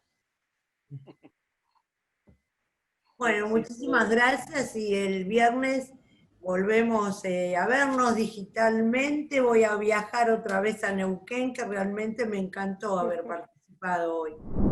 Bueno, muchísimas gracias, y el viernes volvemos a vernos digitalmente. Voy a viajar otra vez a Neuquén, que realmente me encantó haber participado hoy.